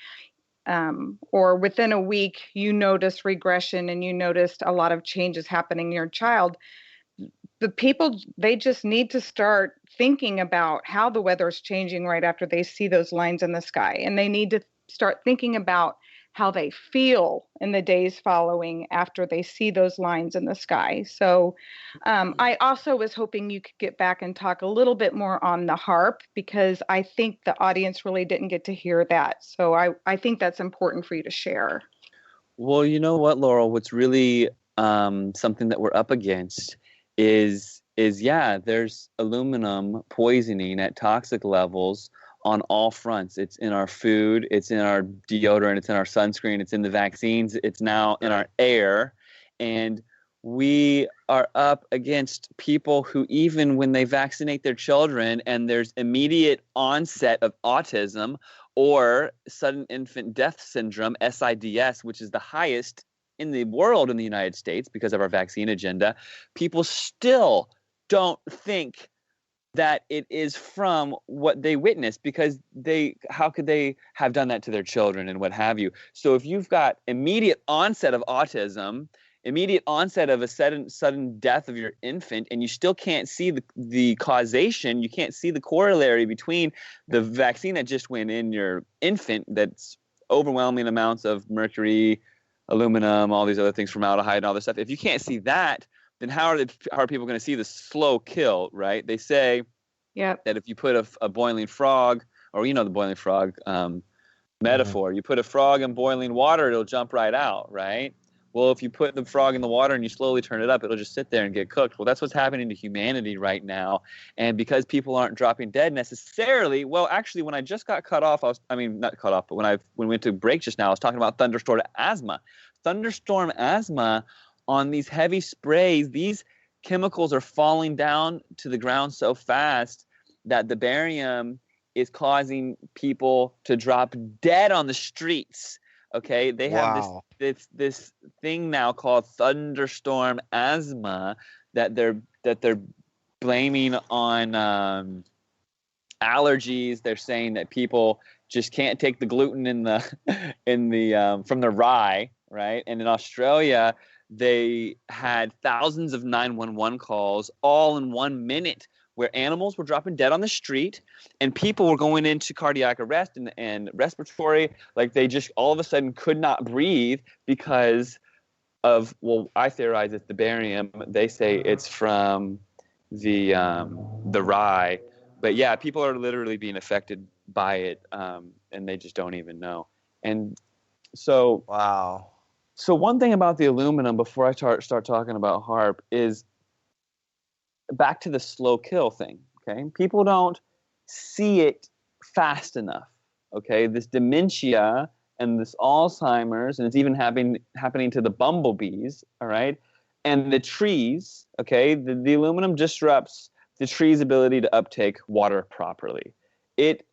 or within a week, you notice regression and you noticed a lot of changes happening in your child. The people, they just need to start thinking about how the weather is changing right after they see those lines in the sky. And they need to start thinking about how they feel in the days following after they see those lines in the sky. So I also was hoping you could get back and talk a little bit more on the HAARP, because I think the audience really didn't get to hear that. So I think that's important for you to share. Well, you know what, Laurel, what's really something that we're up against is there's aluminum poisoning at toxic levels on all fronts. It's in our food, it's in our deodorant, it's in our sunscreen, it's in the vaccines, it's now in our air. And we are up against people who, even when they vaccinate their children and there's immediate onset of autism or sudden infant death syndrome, SIDS, which is the highest in the world in the United States because of our vaccine agenda, people still don't think that it is from what they witnessed, because how could they have done that to their children and what have you? So if you've got immediate onset of autism, immediate onset of a sudden death of your infant, and you still can't see the causation, you can't see the corollary between the vaccine that just went in your infant that's overwhelming amounts of mercury, aluminum, all these other things, formaldehyde and all this stuff. If you can't see that, then how are people going to see the slow kill, right? They say that if you put a boiling frog, or the boiling frog metaphor, you put a frog in boiling water, it'll jump right out, right? Well, if you put the frog in the water and you slowly turn it up, it'll just sit there and get cooked. Well, that's what's happening to humanity right now. And because people aren't dropping dead necessarily, well, actually, when I just got cut off, not cut off, but when we went to break just now, I was talking about thunderstorm asthma. Thunderstorm asthma, on these heavy sprays, these chemicals are falling down to the ground so fast that the barium is causing people to drop dead on the streets. Okay, they have this thing now called thunderstorm asthma that they're blaming on allergies. They're saying that people just can't take the gluten in the from the rye, right? And in Australia, they had thousands of 911 calls all in 1 minute, where animals were dropping dead on the street and people were going into cardiac arrest and respiratory, like they just all of a sudden could not breathe because of, well, I theorize it's the barium. They say it's from the rye. But yeah, people are literally being affected by it, and they just don't even know. And so wow. So one thing about the aluminum, before I start talking about HAARP, is back to the slow kill thing. Okay, people don't see it fast enough. Okay, this dementia and this Alzheimer's, and it's even happening to the bumblebees. All right, and the trees. Okay, the aluminum disrupts the tree's ability to uptake water properly. It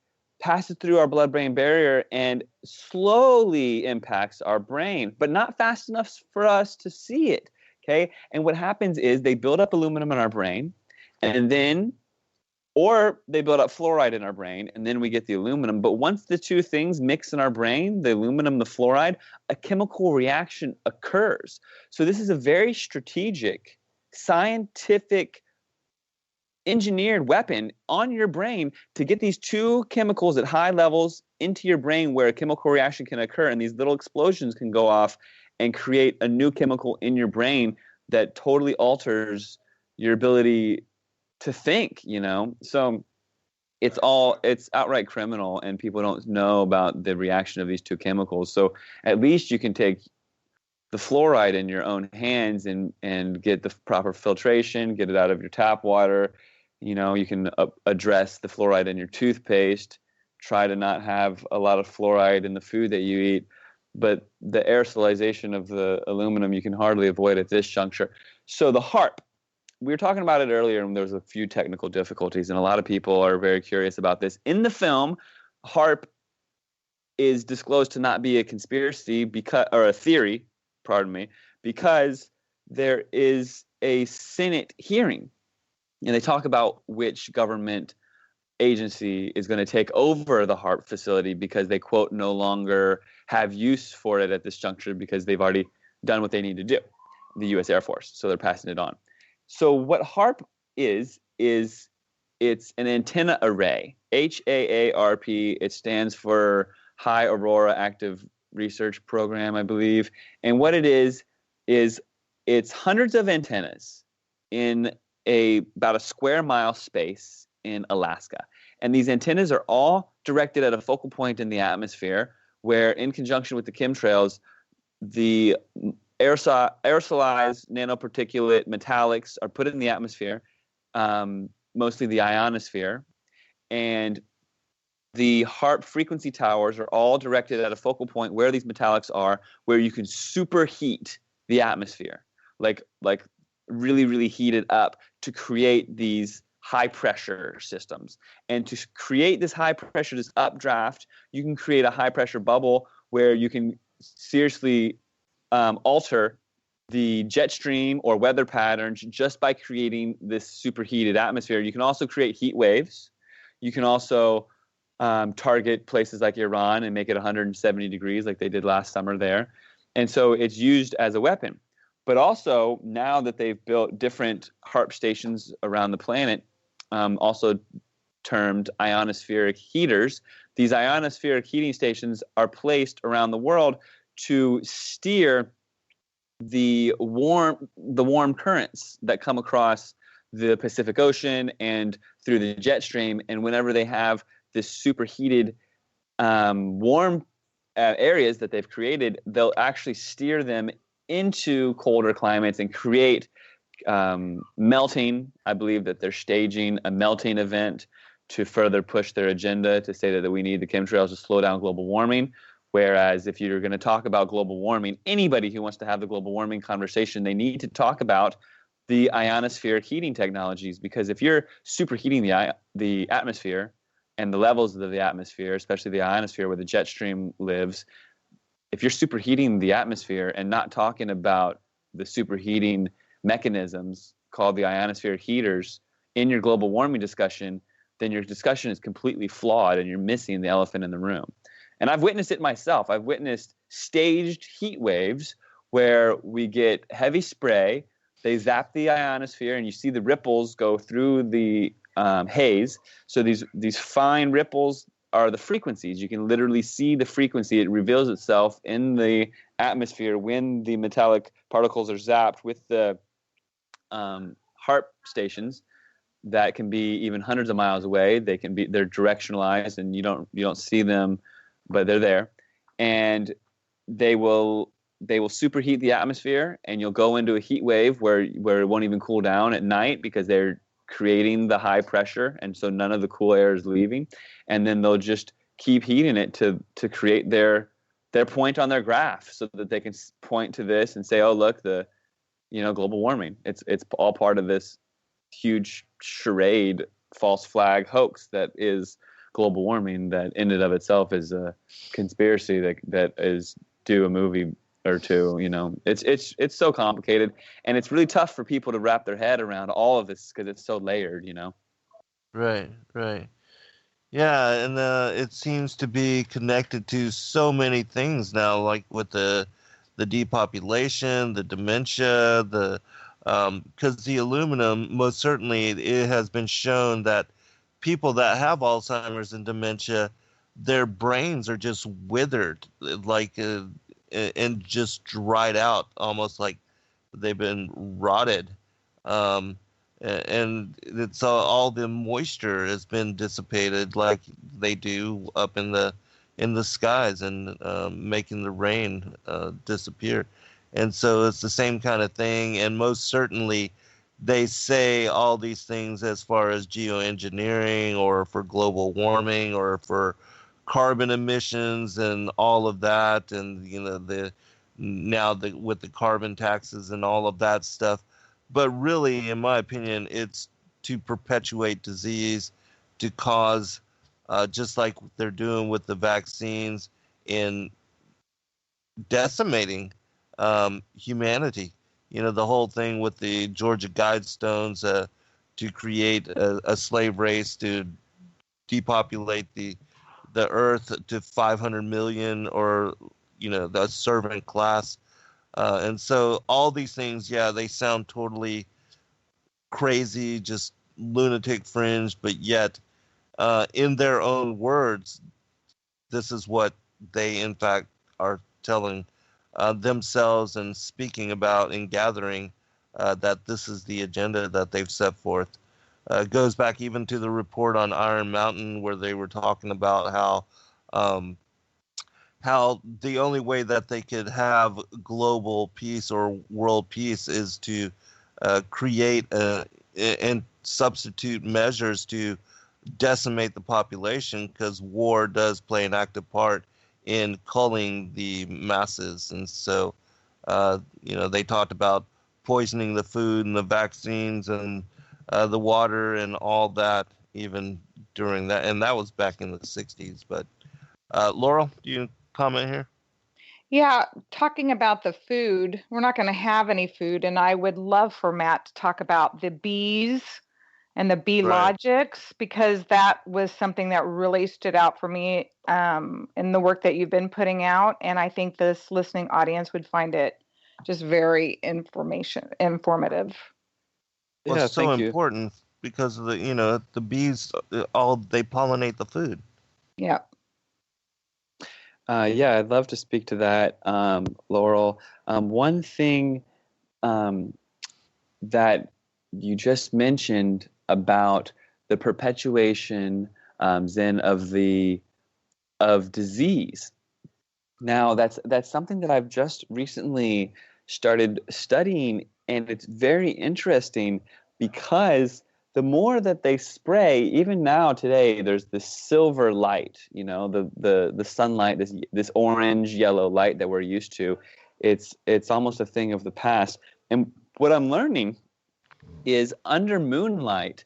passes through our blood-brain barrier and slowly impacts our brain, but not fast enough for us to see it, okay? And what happens is they build up aluminum in our brain, or they build up fluoride in our brain, and then we get the aluminum. But once the two things mix in our brain, the aluminum, the fluoride, a chemical reaction occurs. So this is a very strategic, scientific, engineered weapon on your brain to get these two chemicals at high levels into your brain, where a chemical reaction can occur and these little explosions can go off and create a new chemical in your brain that totally alters your ability to think, So it's outright criminal, and people don't know about the reaction of these two chemicals. So at least you can take the fluoride in your own hands and get the proper filtration, get it out of your tap water. You can address the fluoride in your toothpaste, try to not have a lot of fluoride in the food that you eat. But the aerosolization of the aluminum, you can hardly avoid at this juncture. So the HAARP, we were talking about it earlier, and there was a few technical difficulties, and a lot of people are very curious about this. In the film, HAARP is disclosed to not be a conspiracy or a theory, because there is a Senate hearing. And they talk about which government agency is going to take over the HAARP facility because they, quote, no longer have use for it at this juncture because they've already done what they need to do, the U.S. Air Force. So they're passing it on. So what HAARP is it's an antenna array, HAARP. It stands for High Aurora Active Research Program, I believe. And what it is it's hundreds of antennas in about a square mile space in Alaska. And these antennas are all directed at a focal point in the atmosphere where, in conjunction with the chemtrails, the aerosolized nanoparticulate metallics are put in the atmosphere, mostly the ionosphere, and the HAARP frequency towers are all directed at a focal point where these metallics are, where you can superheat the atmosphere, like really, really heat it up to create these high pressure systems. And to create this high pressure, this updraft, you can create a high pressure bubble where you can seriously alter the jet stream or weather patterns just by creating this superheated atmosphere. You can also create heat waves. You can also target places like Iran and make it 170 degrees like they did last summer there. And so it's used as a weapon. But also, now that they've built different HAARP stations around the planet, also termed ionospheric heaters, these ionospheric heating stations are placed around the world to steer the warm currents that come across the Pacific Ocean and through the jet stream. And whenever they have this superheated warm areas that they've created, they'll actually steer them into colder climates and create melting. I believe that they're staging a melting event to further push their agenda to say that we need the chemtrails to slow down global warming. Whereas if you're going to talk about global warming, anybody who wants to have the global warming conversation, they need to talk about the ionospheric heating technologies, because if you're superheating the atmosphere and the levels of the atmosphere, especially the ionosphere where the jet stream lives, if you're superheating the atmosphere and not talking about the superheating mechanisms called the ionospheric heaters in your global warming discussion, then your discussion is completely flawed and you're missing the elephant in the room. And I've witnessed it myself. I've witnessed staged heat waves where we get heavy spray, they zap the ionosphere, and you see the ripples go through the haze. So these fine ripples are the frequencies. You can literally see the frequency. It reveals itself in the atmosphere when the metallic particles are zapped with the HAARP stations that can be even hundreds of miles away. They're directionalized, and you don't see them, but they're there, and they will superheat the atmosphere, and you'll go into a heat wave where it won't even cool down at night because they're creating the high pressure, and so none of the cool air is leaving, and then they'll just keep heating it to create their point on their graph so that they can point to this and say, oh, look, global warming. It's all part of this huge charade, false flag hoax that is global warming, that in and of itself is a conspiracy that is due a movie or two. It's so complicated, and it's really tough for people to wrap their head around all of this because it's so layered. Right. Yeah, and it seems to be connected to so many things now, like with the depopulation, the dementia, because the aluminum, most certainly, it has been shown that people that have Alzheimer's and dementia, their brains are just withered, and just dried out, almost like they've been rotted. And it's all the moisture has been dissipated, like they do up in the skies, and making the rain disappear. And so it's the same kind of thing. And most certainly, they say all these things as far as geoengineering, or for global warming, or for carbon emissions and all of that, and with the carbon taxes and all of that stuff. But really, in my opinion, it's to perpetuate disease, to cause, just like they're doing with the vaccines, in decimating humanity. The whole thing with the Georgia Guidestones, to create a slave race, to depopulate the earth to 500 million, or the servant class. And so all these things, they sound totally crazy, just lunatic fringe, but yet in their own words, this is what they in fact are telling themselves and speaking about and gathering, that this is the agenda that they've set forth. It goes back even to the report on Iron Mountain, where they were talking about how the only way that they could have global peace or world peace is to create and substitute measures to decimate the population, because war does play an active part in culling the masses. And so, they talked about poisoning the food and the vaccines and the water and all that, even during that. And that was back in the 60s. But Laurel, do you comment here? Yeah, talking about the food, we're not going to have any food, and I would love for Matt to talk about the bees and the bee Right. logics, because that was something that really stood out for me in the work that you've been putting out, and I think this listening audience would find it just very informative. Well, Yeah, it's so thank you. important because of the bees, they pollinate the food. Yeah. Yeah, I'd love to speak to that, Laurel. One thing that you just mentioned about the perpetuation, Zen, of disease. Now, that's something that I've just recently started studying, and it's very interesting because the more that they spray, even now today, there's this silver light, the sunlight, this orange yellow light that we're used to. It's almost a thing of the past. And what I'm learning is under moonlight,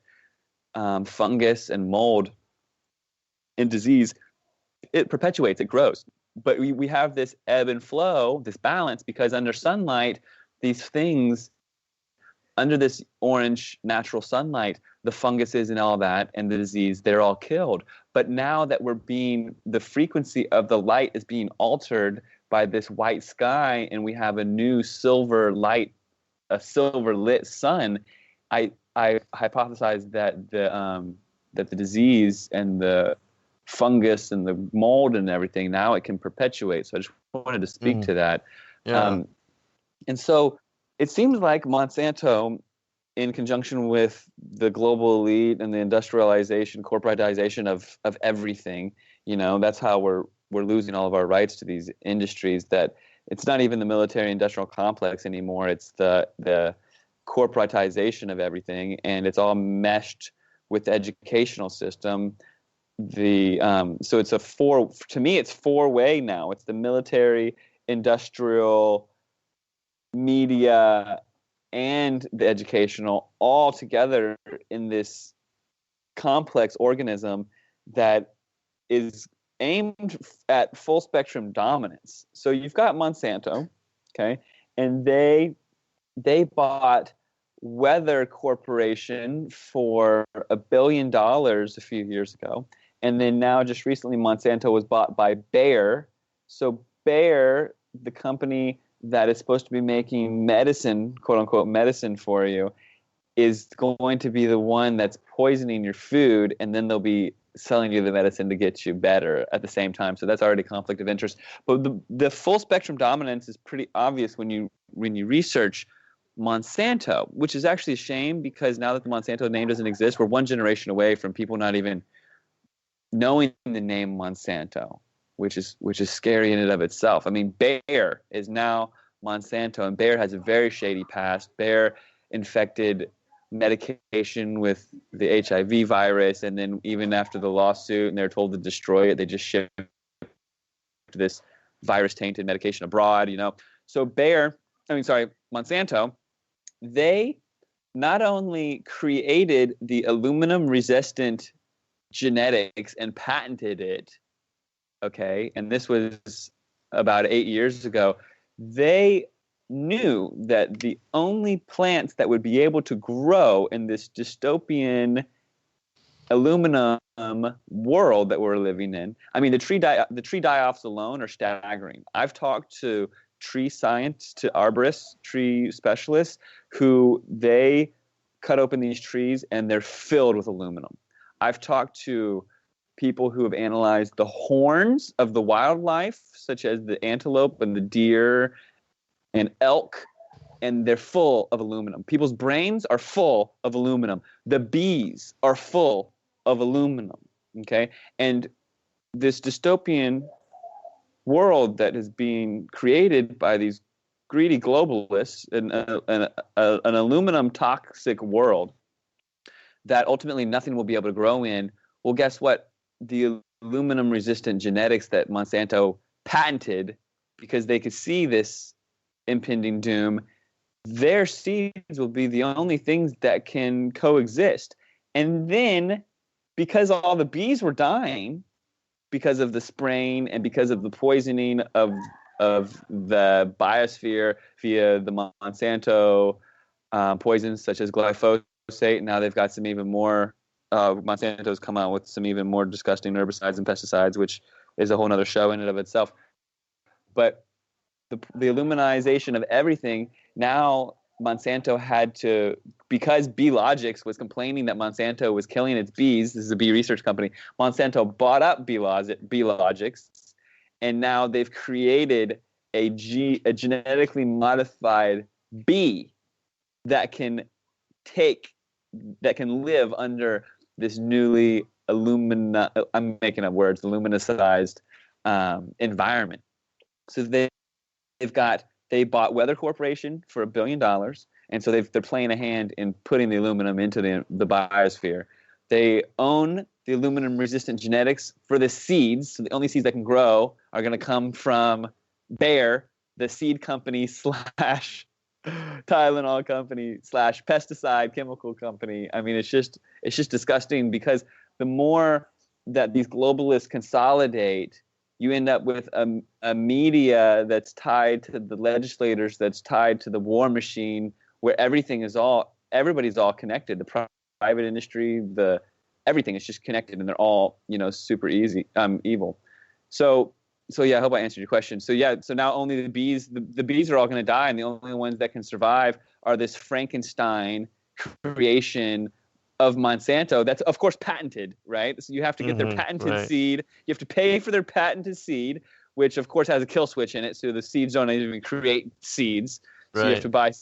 fungus and mold and disease, it perpetuates, it grows. But we have this ebb and flow, this balance, because under sunlight, these things, under this orange natural sunlight, the funguses and all that, and the disease, they're all killed. But now that the frequency of the light is being altered by this white sky, and we have a new silver light, a silver lit sun, I hypothesize that the disease and the fungus and the mold and everything, now it can perpetuate. So I just wanted to speak to that. Yeah. And so it seems like Monsanto, in conjunction with the global elite and the industrialization, corporatization of everything, that's how we're losing all of our rights to these industries. That it's not even the military industrial complex anymore. It's the corporatization of everything, and it's all meshed with the educational system. So it's to me it's four-way now. It's the military, industrial, media, and the educational, all together in this complex organism that is aimed at full spectrum dominance. So you've got Monsanto, okay, and they bought Weather Corporation for $1 billion a few years ago. And then now, just recently, Monsanto was bought by Bayer. So Bayer, the company that is supposed to be making medicine, quote unquote, medicine for you, is going to be the one that's poisoning your food, and then they'll be selling you the medicine to get you better at the same time. So that's already conflict of interest. But the full spectrum dominance is pretty obvious when you research Monsanto, which is actually a shame, because now that the Monsanto name doesn't exist, we're one generation away from people not even knowing the name Monsanto, which is scary in and of itself. I mean, Bayer is now Monsanto, and Bayer has a very shady past. Bayer infected medication with the HIV virus, and then even after the lawsuit and they're told to destroy it, they just shipped this virus-tainted medication abroad, So Monsanto, they not only created the aluminum-resistant genetics and patented it, okay, and this was about 8 years ago, they knew that the only plants that would be able to grow in this dystopian aluminum world that we're living in, I mean, the tree die-offs alone are staggering. I've talked to tree scientists, to arborists, tree specialists, who they cut open these trees and they're filled with aluminum. I've talked to people who have analyzed the horns of the wildlife, such as the antelope and the deer and elk, and they're full of aluminum. People's brains are full of aluminum. The bees are full of aluminum, okay? And this dystopian world that is being created by these greedy globalists, an aluminum toxic world that ultimately nothing will be able to grow in. Well, guess what? The aluminum resistant genetics that Monsanto patented because they could see this impending doom, their seeds will be the only things that can coexist. And then, because all the bees were dying because of the spraying and because of the poisoning of the biosphere via the Monsanto poisons such as glyphosate, now they've got some even more. Monsanto's come out with some even more disgusting herbicides and pesticides, which is a whole other show in and of itself. But the aluminization of everything, now Monsanto had to, because Bee Logics was complaining that Monsanto was killing its bees, this is a bee research company, Monsanto bought up Bee Logics, and now they've created a genetically modified bee that can live under this newly I'm making up words, luminicized environment. So they bought Weather Corporation for $1 billion, and so they're playing a hand in putting the aluminum into the biosphere. They own the aluminum-resistant genetics for the seeds. So the only seeds that can grow are going to come from Bayer, the seed company / Tylenol company / pesticide chemical company. I mean, it's just disgusting, because the more that these globalists consolidate, you end up with a media that's tied to the legislators, that's tied to the war machine, where everybody's all connected. The private industry, everything is just connected, and they're all, super evil. So yeah, I hope I answered your question. So now only the bees are all going to die, and the only ones that can survive are this Frankenstein creation of Monsanto. That's of course patented, right? So you have to get their patented seed. You have to pay for their patented seed, which of course has a kill switch in it, so the seeds don't even create seeds. So you have to buy.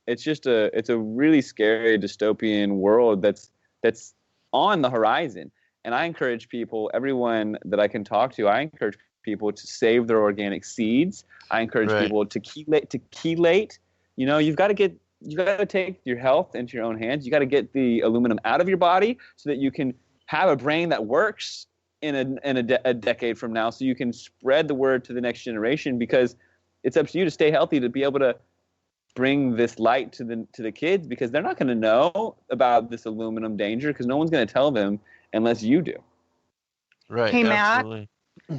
It's a really scary dystopian world that's on the horizon. And I encourage people, everyone that I can talk to, I encourage people to save their organic seeds. I encourage people to chelate. You've got to take your health into your own hands. You got to get the aluminum out of your body so that you can have a brain that works in a decade from now, so you can spread the word to the next generation, because it's up to you to stay healthy, to be able to bring this light to the kids, because they're not going to know about this aluminum danger, because no one's going to tell them unless you do. Right. Hey, Matt. Absolutely.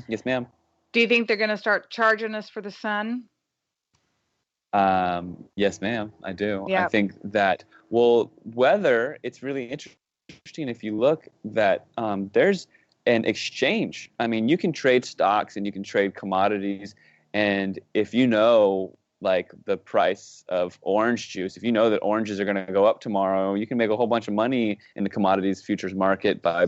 Yes, ma'am. Do you think they're going to start charging us for the sun? Yes, ma'am, I do. Yep. I think that, weather, it's really interesting if you look that there's an exchange. I mean, you can trade stocks and you can trade commodities, and if like the price of orange juice, if you know that oranges are going to go up tomorrow, you can make a whole bunch of money in the commodities futures market by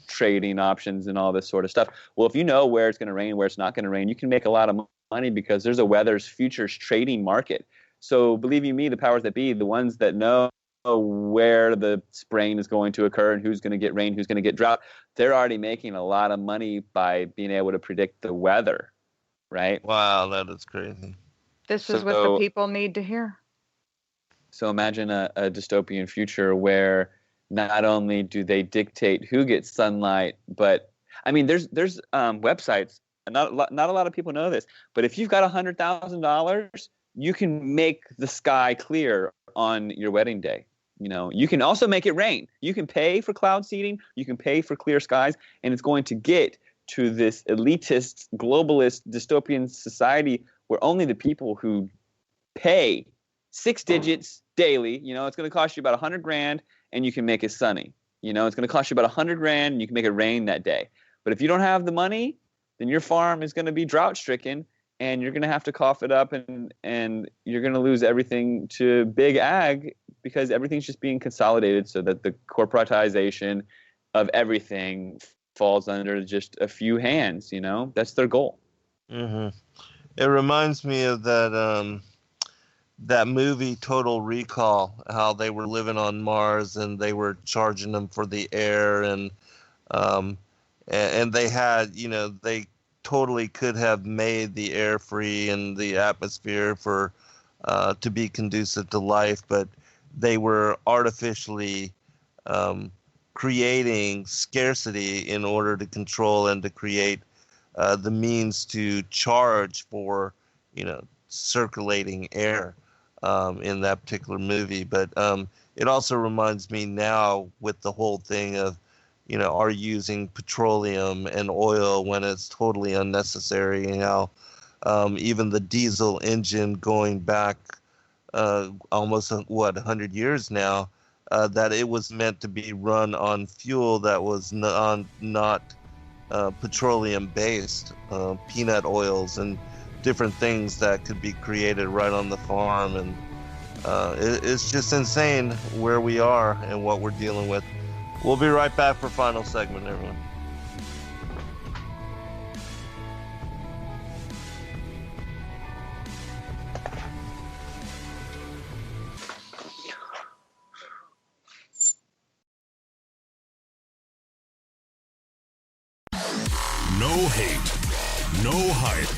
trading options and all this sort of stuff. Well, if you know where it's going to rain, where it's not going to rain, you can make a lot of money, because there's a weather's futures trading market. So believe you me, the powers that be, the ones that know where the spraying is going to occur and who's going to get rain, who's going to get drought, they're already making a lot of money by being able to predict the weather, right? Wow, that is crazy. This is what the people need to hear. So imagine a dystopian future where not only do they dictate who gets sunlight, but I mean, there's websites. Not a lot of people know this, but if you've got $100,000, you can make the sky clear on your wedding day. You can also make it rain. You can pay for cloud seeding. You can pay for clear skies, and it's going to get to this elitist, globalist, dystopian society where only the people who pay 6 digits daily, it's going to cost you about $100,000, and you can make it sunny. It's going to cost you about $100,000, and you can make it rain that day. But if you don't have the money, then your farm is going to be drought stricken, and you're going to have to cough it up, and you're going to lose everything to big ag, because everything's just being consolidated so that the corporatization of everything falls under just a few hands. That's their goal. Mm-hmm. It reminds me of that movie Total Recall, how they were living on Mars and they were charging them for the air, and they had, they totally could have made the air free and the atmosphere for to be conducive to life, but they were artificially creating scarcity in order to control and to create the means to charge for, circulating air in that particular movie. But it also reminds me now with the whole thing of, are using petroleum and oil when it's totally unnecessary, and how even the diesel engine going back almost 100 years now, that it was meant to be run on fuel that was not petroleum based, peanut oils and different things that could be created right on the farm. And it's just insane where we are and what we're dealing with. We'll be right back for final segment, everyone. No hate, no hype,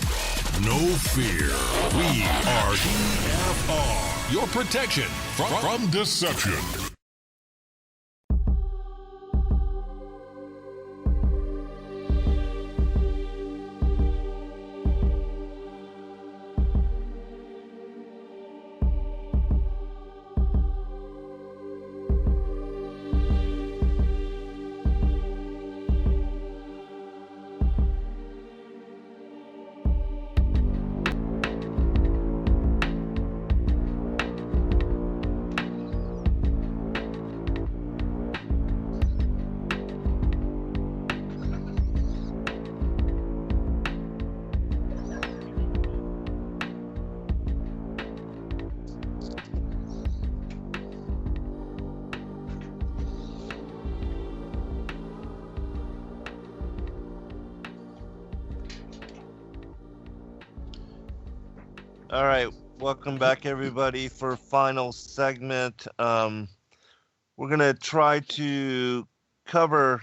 no fear. We are DFR, your protection from deception. All right, welcome back, everybody, for final segment. We're gonna try to cover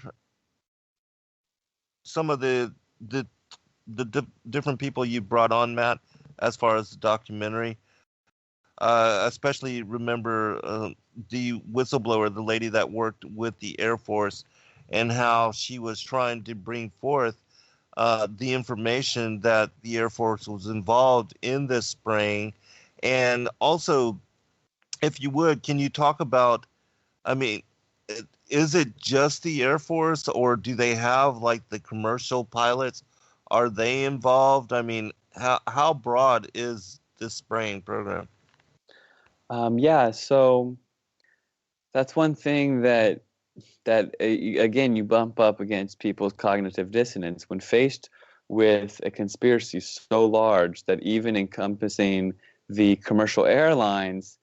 some of the different people you brought on, Matt, as far as the documentary. Especially remember the whistleblower, the lady that worked with the Air Force, and how she was trying to bring forth the information that the Air Force was involved in this spraying. And also, if you would, can you talk about, is it just the Air Force, or do they have like the commercial pilots? Are they involved? How broad is this spraying program? So that's one thing that again, you bump up against people's cognitive dissonance when faced with a conspiracy so large that even encompassing the commercial airlines,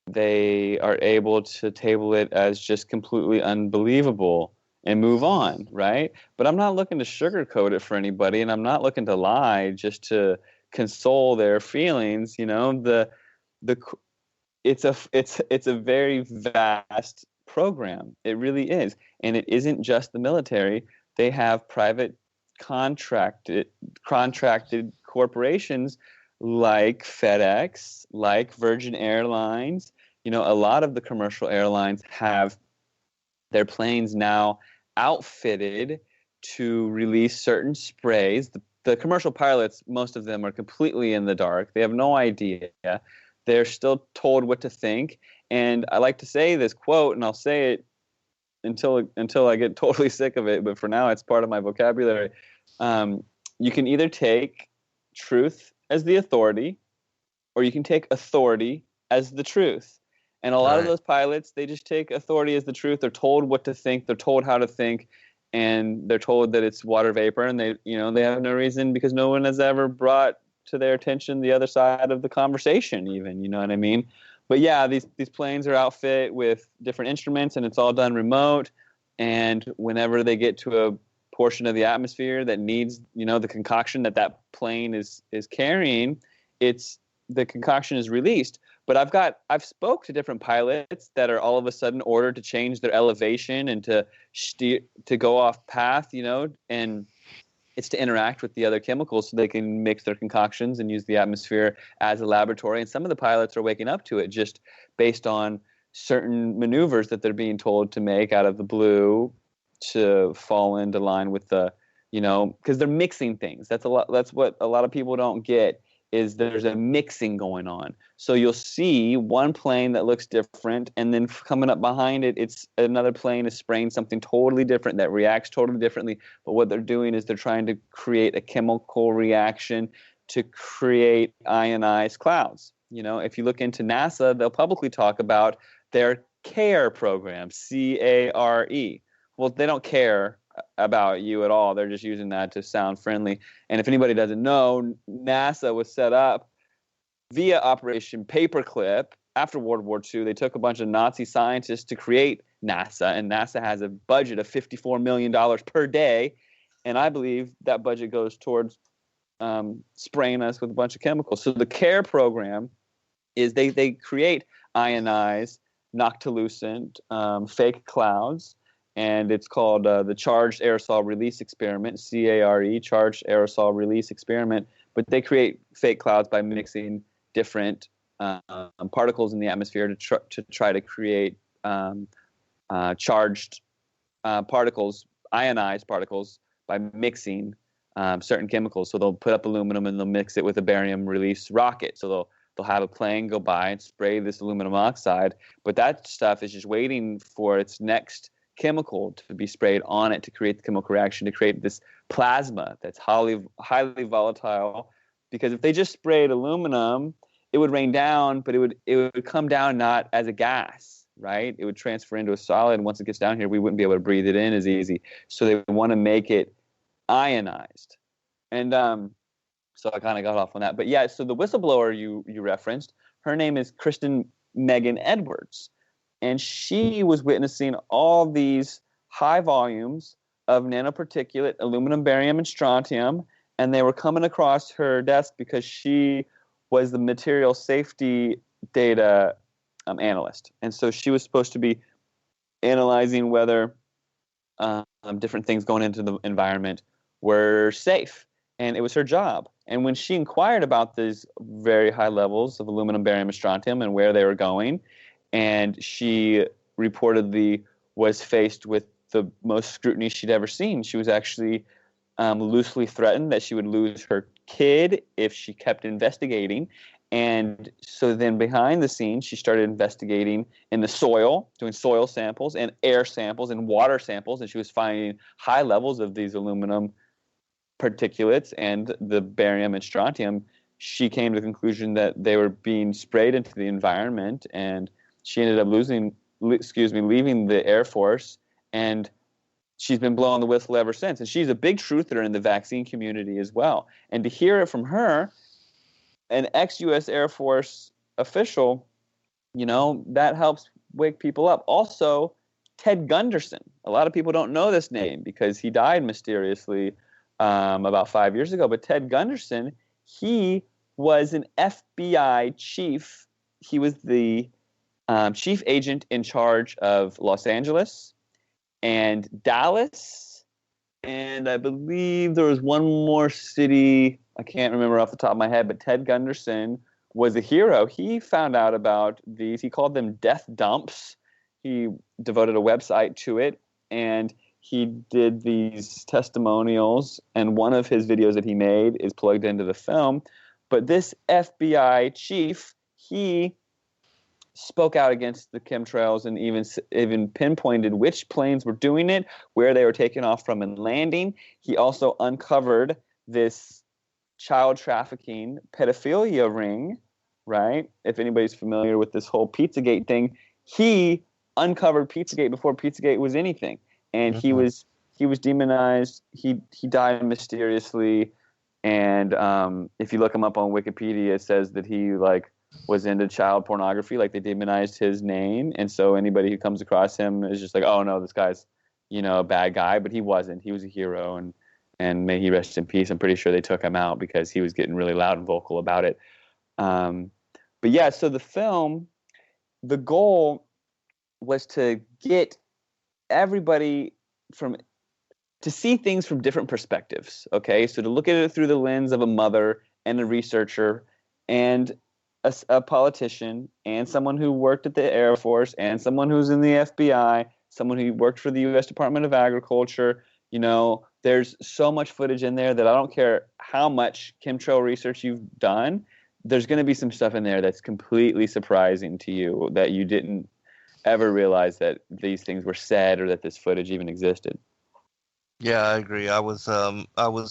they are able to table it as just completely unbelievable and move on, right? But I'm not looking to sugarcoat it for anybody, and I'm not looking to lie just to console their feelings. It's a very vast program. It really is. And it isn't just the military. They have private contracted corporations like FedEx, like Virgin Airlines. A lot of the commercial airlines have their planes now outfitted to release certain sprays. The commercial pilots, most of them are completely in the dark. They have no idea. They're still told what to think. And I like to say this quote, and I'll say it until I get totally sick of it, but for now it's part of my vocabulary. You can either take truth as the authority, or you can take authority as the truth. And a lot of those pilots, they just take authority as the truth. They're told what to think. They're told how to think. And they're told that it's water vapor. And they have no reason, because no one has ever brought to their attention the other side of the conversation even, you know what I mean? But yeah, these planes are outfit with different instruments, and it's all done remote. And whenever they get to a portion of the atmosphere that needs, the concoction that plane is carrying, the concoction is released. But I've spoke to different pilots that are all of a sudden ordered to change their elevation and to go off path, and It's to interact with the other chemicals so they can mix their concoctions and use the atmosphere as a laboratory. And some of the pilots are waking up to it just based on certain maneuvers that they're being told to make out of the blue to fall into line with the, because they're mixing things. That's what a lot of people don't get, is there's a mixing going on. So you'll see one plane that looks different, and then coming up behind it, it's another plane is spraying something totally different that reacts totally differently. But what they're doing is they're trying to create a chemical reaction to create ionized clouds. If you look into NASA, they'll publicly talk about their CARE program, CARE. Well, they don't care about you at all. They're just using that to sound friendly. And if anybody doesn't know, NASA was set up via Operation Paperclip. After World War II, they took a bunch of Nazi scientists to create NASA, and NASA has a budget of $54 million per day. And I believe that budget goes towards spraying us with a bunch of chemicals. So the CARE program is they create ionized, noctilucent, fake clouds. And it's called the Charged Aerosol Release Experiment, CARE, Charged Aerosol Release Experiment. But they create fake clouds by mixing different particles in the atmosphere to try to create charged particles, ionized particles, by mixing certain chemicals. So they'll put up aluminum and they'll mix it with a barium release rocket. So they'll have a plane go by and spray this aluminum oxide. But that stuff is just waiting for its next chemical to be sprayed on it to create the chemical reaction, to create this plasma that's highly volatile. Because if they just sprayed aluminum, it would rain down, but it would come down not as a gas, right? It would transfer into a solid, and once it gets down here, we wouldn't be able to breathe it in as easy. So they want to make it ionized. And so I kind of got off on that. But yeah, so the whistleblower you referenced, her name is Kristen Megan Edwards. And she was witnessing all these high volumes of nanoparticulate aluminum, barium, and strontium, and they were coming across her desk because she was the material safety data analyst. And so she was supposed to be analyzing whether different things going into the environment were safe. And it was her job. And when she inquired about these very high levels of aluminum, barium, and strontium and where they were going, and she reportedly was faced with the most scrutiny she'd ever seen. She was actually loosely threatened that she would lose her kid if she kept investigating. And so then behind the scenes, she started investigating in the soil, doing soil samples and air samples and water samples, and she was finding high levels of these aluminum particulates and the barium and strontium. She came to the conclusion that they were being sprayed into the environment, and she ended up leaving the Air Force, and she's been blowing the whistle ever since. And she's a big truther in the vaccine community as well. And to hear it from her, an ex-U.S. Air Force official, that helps wake people up. Also, Ted Gunderson. A lot of people don't know this name because he died mysteriously about 5 years ago. But Ted Gunderson, he was an FBI chief. He was the chief agent in charge of Los Angeles and Dallas, and I believe there was one more city. I can't remember off the top of my head, but Ted Gunderson was a hero. He found out about these. He called them death dumps. He devoted a website to it, and he did these testimonials, and one of his videos that he made is plugged into the film. But this FBI chief, he spoke out against the chemtrails and even pinpointed which planes were doing it, where they were taking off from and landing. He also uncovered this child trafficking pedophilia ring, right? If anybody's familiar with this whole Pizzagate thing, he uncovered Pizzagate before Pizzagate was anything. And he was demonized. He died mysteriously. And if you look him up on Wikipedia, it says that he was into child pornography, they demonized his name, and so anybody who comes across him is just like, oh no, this guy's, a bad guy, but he wasn't. He was a hero, and may he rest in peace. I'm pretty sure they took him out because he was getting really loud and vocal about it. But yeah, so the film, the goal was to get everybody from to see things from different perspectives, okay? So to look at it through the lens of a mother and a researcher and a politician and someone who worked at the Air Force and someone who's in the FBI, someone who worked for the U.S. Department of Agriculture. There's so much footage in there that I don't care how much chemtrail research you've done, there's going to be some stuff in there that's completely surprising to you that you didn't ever realize that these things were said or that this footage even existed. Yeah, I agree. I was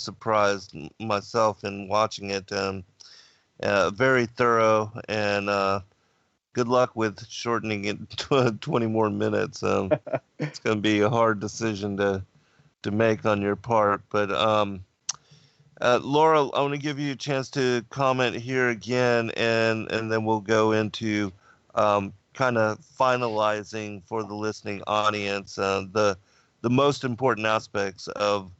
surprised myself in watching it. Very thorough, and good luck with shortening it to 20 more minutes. It's going to be a hard decision to make on your part. But Laurel, I want to give you a chance to comment here again, and then we'll go into kind of finalizing for the listening audience the most important aspects of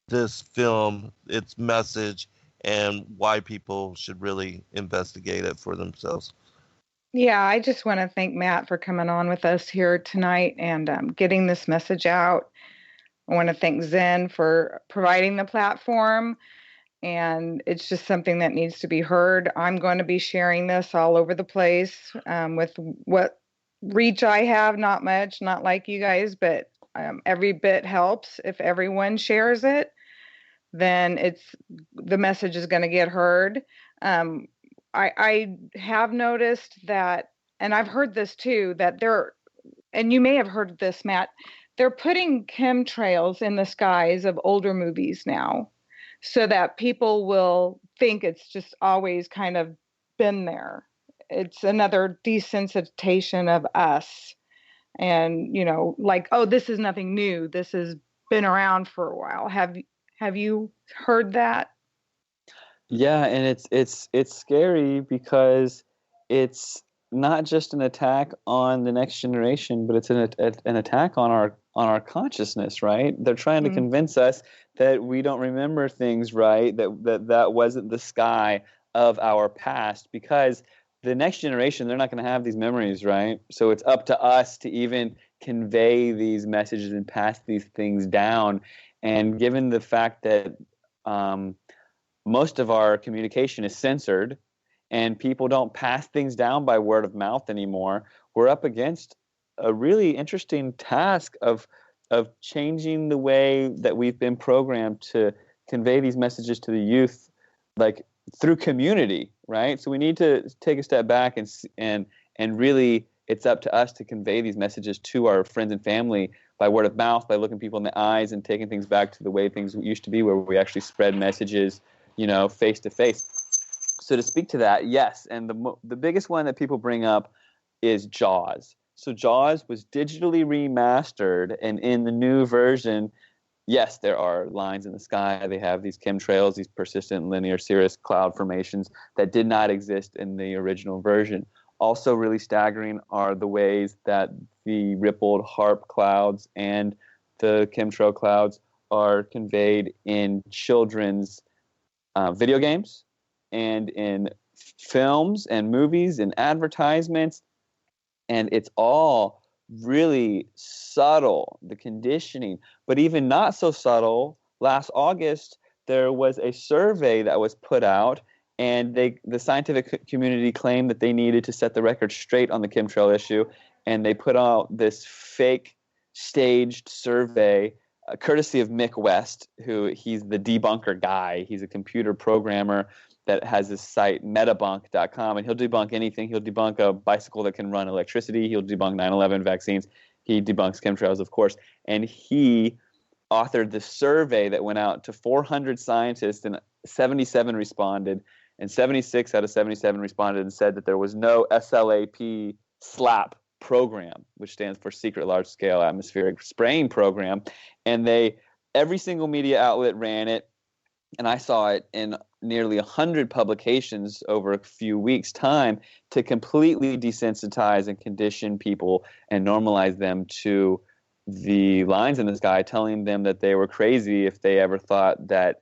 this film, its message, and why people should really investigate it for themselves. Yeah, I just want to thank Matt for coming on with us here tonight and getting this message out. I want to thank Zen for providing the platform, and it's just something that needs to be heard. I'm going to be sharing this all over the place with what reach I have, not much, not like you guys, but every bit helps. If everyone shares it, then the message is going to get heard. I have noticed that, and I've heard this too, that and you may have heard this, Matt, they're putting chemtrails in the skies of older movies now so that people will think it's just always kind of been there. It's another desensitization of us. And, like, oh, this is nothing new. This has been around for a while. Have you heard that? Yeah, and it's scary because it's not just an attack on the next generation, but it's an attack on our consciousness, right? They're trying to convince us that we don't remember things right, that wasn't the sky of our past, because the next generation, they're not going to have these memories, right? So it's up to us to even convey these messages and pass these things down. And given the fact that most of our communication is censored and people don't pass things down by word of mouth anymore, we're up against a really interesting task of changing the way that we've been programmed to convey these messages to the youth, like through community, right? So we need to take a step back and really, it's up to us to convey these messages to our friends and family by word of mouth, by looking people in the eyes and taking things back to the way things used to be, where we actually spread messages, face to face. So to speak to that, yes, and the biggest one that people bring up is Jaws. So Jaws was digitally remastered, and in the new version, yes, there are lines in the sky. They have these chemtrails, these persistent linear cirrus cloud formations that did not exist in the original version. Also really staggering are the ways that the rippled HAARP clouds and the chemtrail clouds are conveyed in children's video games and in films and movies and advertisements. And it's all really subtle, the conditioning. But even not so subtle, last August, there was a survey that was put out, and the scientific community claimed that they needed to set the record straight on the chemtrail issue, and they put out this fake staged survey, courtesy of Mick West, he's the debunker guy. He's a computer programmer that has this site, metabunk.com, and he'll debunk anything. He'll debunk a bicycle that can run electricity. He'll debunk 9/11 vaccines. He debunks chemtrails, of course. And he authored this survey that went out to 400 scientists, and 77 responded, and 76 out of 77 responded and said that there was no SLAP SLAP program, which stands for Secret Large-Scale Atmospheric Spraying Program. And every single media outlet ran it, and I saw it in nearly 100 publications over a few weeks' time to completely desensitize and condition people and normalize them to the lines in the sky, telling them that they were crazy if they ever thought that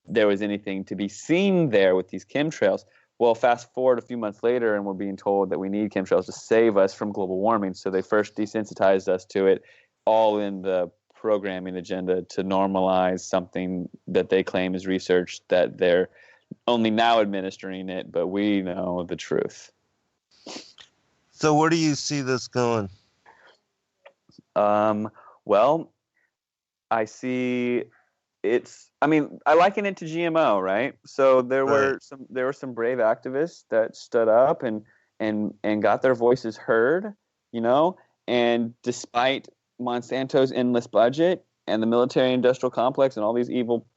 there was anything to be seen there with these chemtrails. Well, fast forward a few months later, and we're being told that we need chemtrails to save us from global warming. So they first desensitized us to it, all in the programming agenda to normalize something that they claim is research, that they're only now administering it, but we know the truth. So where do you see this going? Well, I see I liken it to GMO, right? So there were some brave activists that stood up and got their voices heard, and despite Monsanto's endless budget and the military industrial complex and all these evil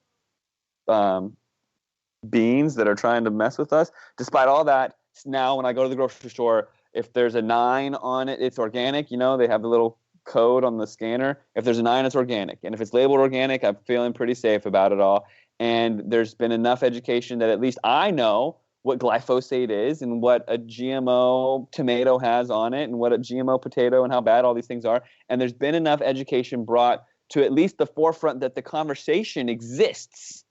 beings that are trying to mess with us, despite all that, now when I go to the grocery store, if there's a 9 on it, it's organic. They have the little code on the scanner. If there's a 9, it's organic. And if it's labeled organic, I'm feeling pretty safe about it all. And there's been enough education that at least I know what glyphosate is and what a GMO tomato has on it and what a GMO potato and how bad all these things are. And there's been enough education brought to at least the forefront that the conversation exists,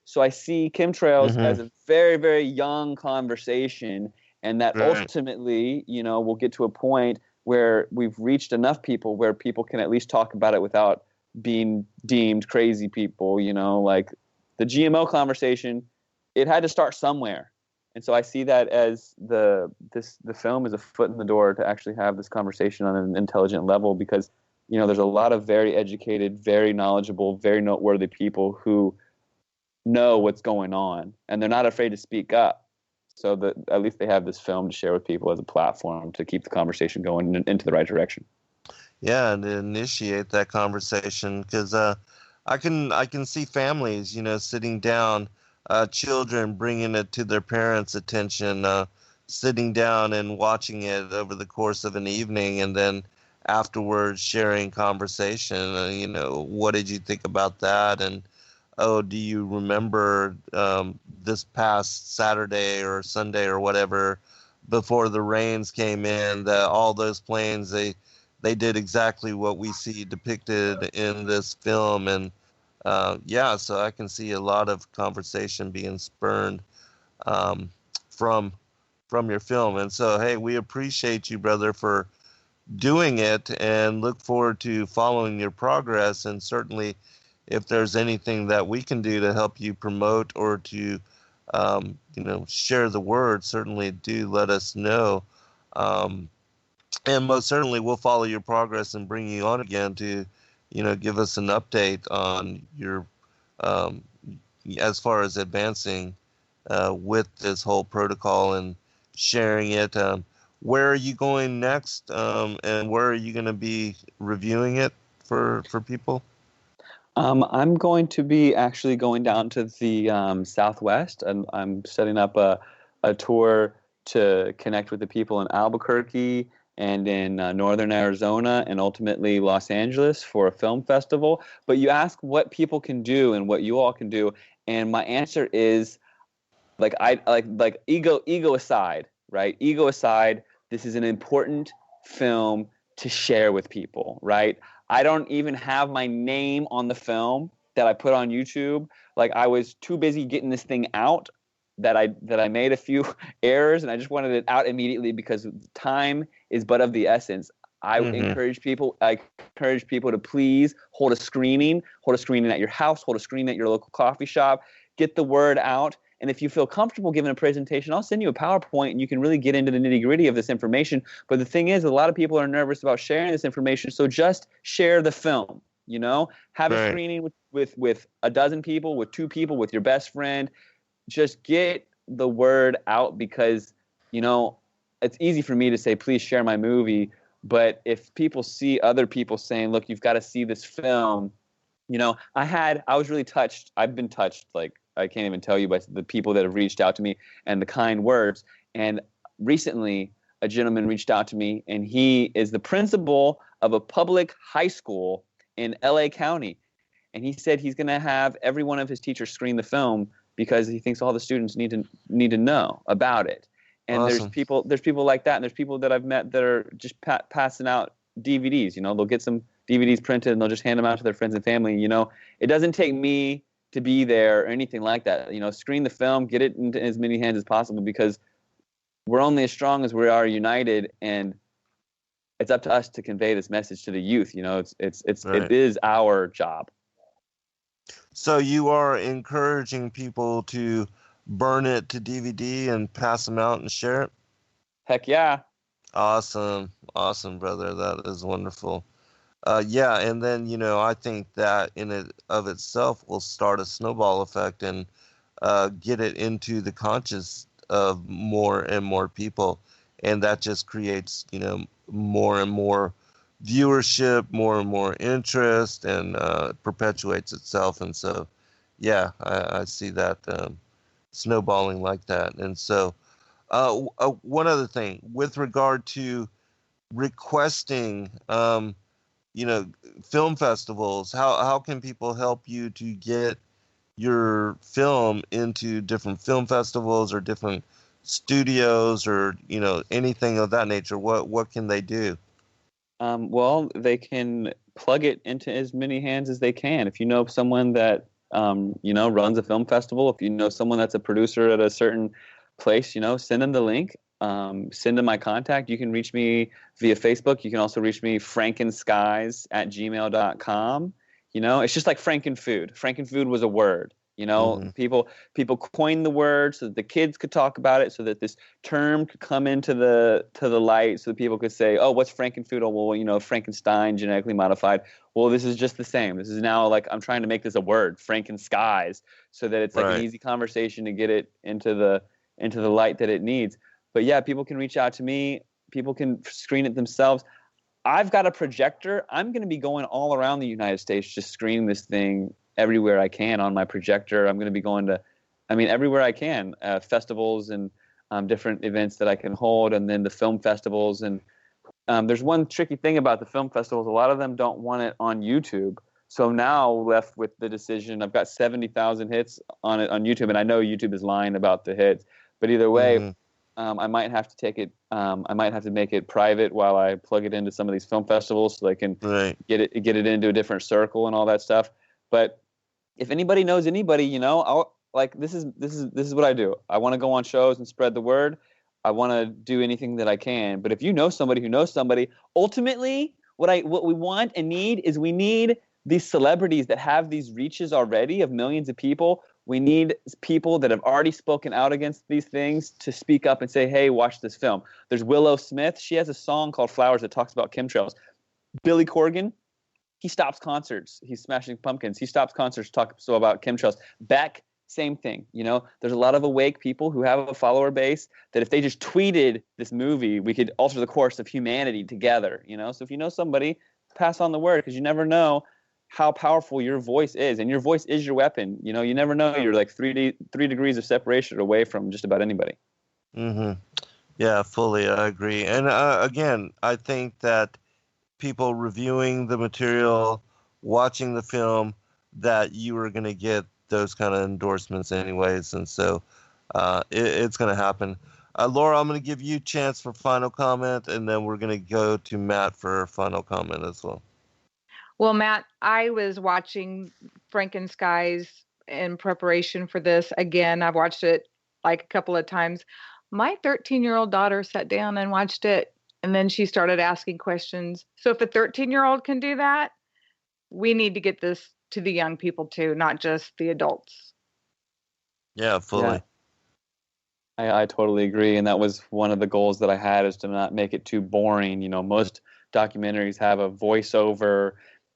So I see chemtrails as a very, very young conversation, and that ultimately, we'll get to a point where we've reached enough people where people can at least talk about it without being deemed crazy people, like the GMO conversation. It had to start somewhere. And so I see that as the film is a foot in the door to actually have this conversation on an intelligent level, because, there's a lot of very educated, very knowledgeable, very noteworthy people who know what's going on, and they're not afraid to speak up. So that at least they have this film to share with people as a platform to keep the conversation going into the right direction. Yeah, and to initiate that conversation, because I can see families, sitting down, children bringing it to their parents' attention, sitting down and watching it over the course of an evening, and then afterwards sharing conversation. What did you think about that? And oh, do you remember this past Saturday or Sunday or whatever, before the rains came in, that all those planes, they did exactly what we see depicted in this film. And so I can see a lot of conversation being spurned from your film. And so, hey, we appreciate you, brother, for doing it, and look forward to following your progress. And certainly, if there's anything that we can do to help you promote or to share the word, certainly do let us know. And most certainly we'll follow your progress and bring you on again to, give us an update on your, as far as advancing with this whole protocol and sharing it. Where are you going next? And where are you going to be reviewing it for people? I'm going to be actually going down to the Southwest, and I'm setting up a tour to connect with the people in Albuquerque and in northern Arizona and ultimately Los Angeles for a film festival. But you ask what people can do and what you all can do, and my answer is like ego aside, right? Ego aside, this is an important film to share with people, right? I don't even have my name on the film that I put on YouTube. Like, I was too busy getting this thing out that I made a few errors, and I just wanted it out immediately because time is but of the essence. I encourage people to please hold a screening at your house, hold a screening at your local coffee shop, get the word out. And if you feel comfortable giving a presentation, I'll send you a PowerPoint and you can really get into the nitty-gritty of this information. But the thing is, a lot of people are nervous about sharing this information, so just share the film, Have a screening with a dozen people, with 2 people, with your best friend. Just get the word out, because, it's easy for me to say, please share my movie. But if people see other people saying, look, you've got to see this film, I was really touched. I've been touched, like, I can't even tell you, by the people that have reached out to me and the kind words. And recently, a gentleman reached out to me, and he is the principal of a public high school in LA County. And he said he's going to have every one of his teachers screen the film because he thinks all the students need to know about it. And Awesome. there's people like that, and there's people that I've met that are just passing out DVDs. They'll get some DVDs printed and they'll just hand them out to their friends and family. It doesn't take me to be there or anything like that. Screen the film, get it into as many hands as possible, because we're only as strong as we are united. And it's up to us to convey this message to the youth. Right. It is our job. So you are encouraging people to burn it to DVD and pass them out and share it? Heck yeah. Awesome. Awesome, brother. That is wonderful. Yeah, and then, I think that in it of itself will start a snowball effect and get it into the conscious of more and more people. And that just creates, more and more viewership, more and more interest, and perpetuates itself. And so, yeah, I see that snowballing like that. And so, one other thing with regard to requesting, film festivals, how can people help you to get your film into different film festivals or different studios or, anything of that nature? What can they do? Well, they can plug it into as many hands as they can. If you know someone that, runs a film festival, if you know someone that's a producer at a certain place, send them the link. Send them my contact. You can reach me via Facebook. You can also reach me frankenskies@gmail.com. It's just like Frankenfood. Frankenfood was a word. People coined the word so that the kids could talk about it, so that this term could come into the light, so that people could say, "Oh, what's Frankenfood?" Oh, well, Frankenstein, genetically modified. Well, this is just the same. This is now like I'm trying to make this a word, Frankenskies, so that it's like Right. an easy conversation to get it into the light that it needs. But yeah, people can reach out to me. People can screen it themselves. I've got a projector. I'm going to be going all around the United States just screening this thing everywhere I can on my projector. I'm going to be going to, everywhere I can, festivals and different events that I can hold, and then the film festivals. And there's one tricky thing about the film festivals. A lot of them don't want it on YouTube. So now left with the decision, I've got 70,000 hits on it on YouTube, and I know YouTube is lying about the hits. But either way, Mhm. I might have to take it. I might have to make it private while I plug it into some of these film festivals, so they can Right. get it into a different circle and all that stuff. But if anybody knows anybody, I'll this is what I do. I want to go on shows and spread the word. I want to do anything that I can. But if you know somebody who knows somebody, ultimately, what we want and need is we need these celebrities that have these reaches already of millions of people. We need people that have already spoken out against these things to speak up and say, hey, watch this film. There's Willow Smith. She has a song called Flowers that talks about chemtrails. Billy Corgan, he stops concerts. He's Smashing Pumpkins. He stops concerts to talk about chemtrails. Beck, same thing. There's a lot of awake people who have a follower base that if they just tweeted this movie, we could alter the course of humanity together. So if you know somebody, pass on the word, because you never know how powerful your voice is, and your voice is your weapon. You never know. You're like 3 degrees of separation away from just about anybody. Mm-hmm. Yeah, fully. I agree. And again, I think that people reviewing the material, watching the film, that you are going to get those kind of endorsements anyways. And so it's going to happen. Laura, I'm going to give you a chance for final comment, and then we're going to go to Matt for final comment as well. Well, Matt, I was watching Frankenskies in preparation for this. Again, I've watched it like a couple of times. My 13-year-old daughter sat down and watched it, and then she started asking questions. So if a 13-year-old can do that, we need to get this to the young people too, not just the adults. Yeah, fully. Yeah. I totally agree. And that was one of the goals that I had, is to not make it too boring. Most documentaries have a voiceover,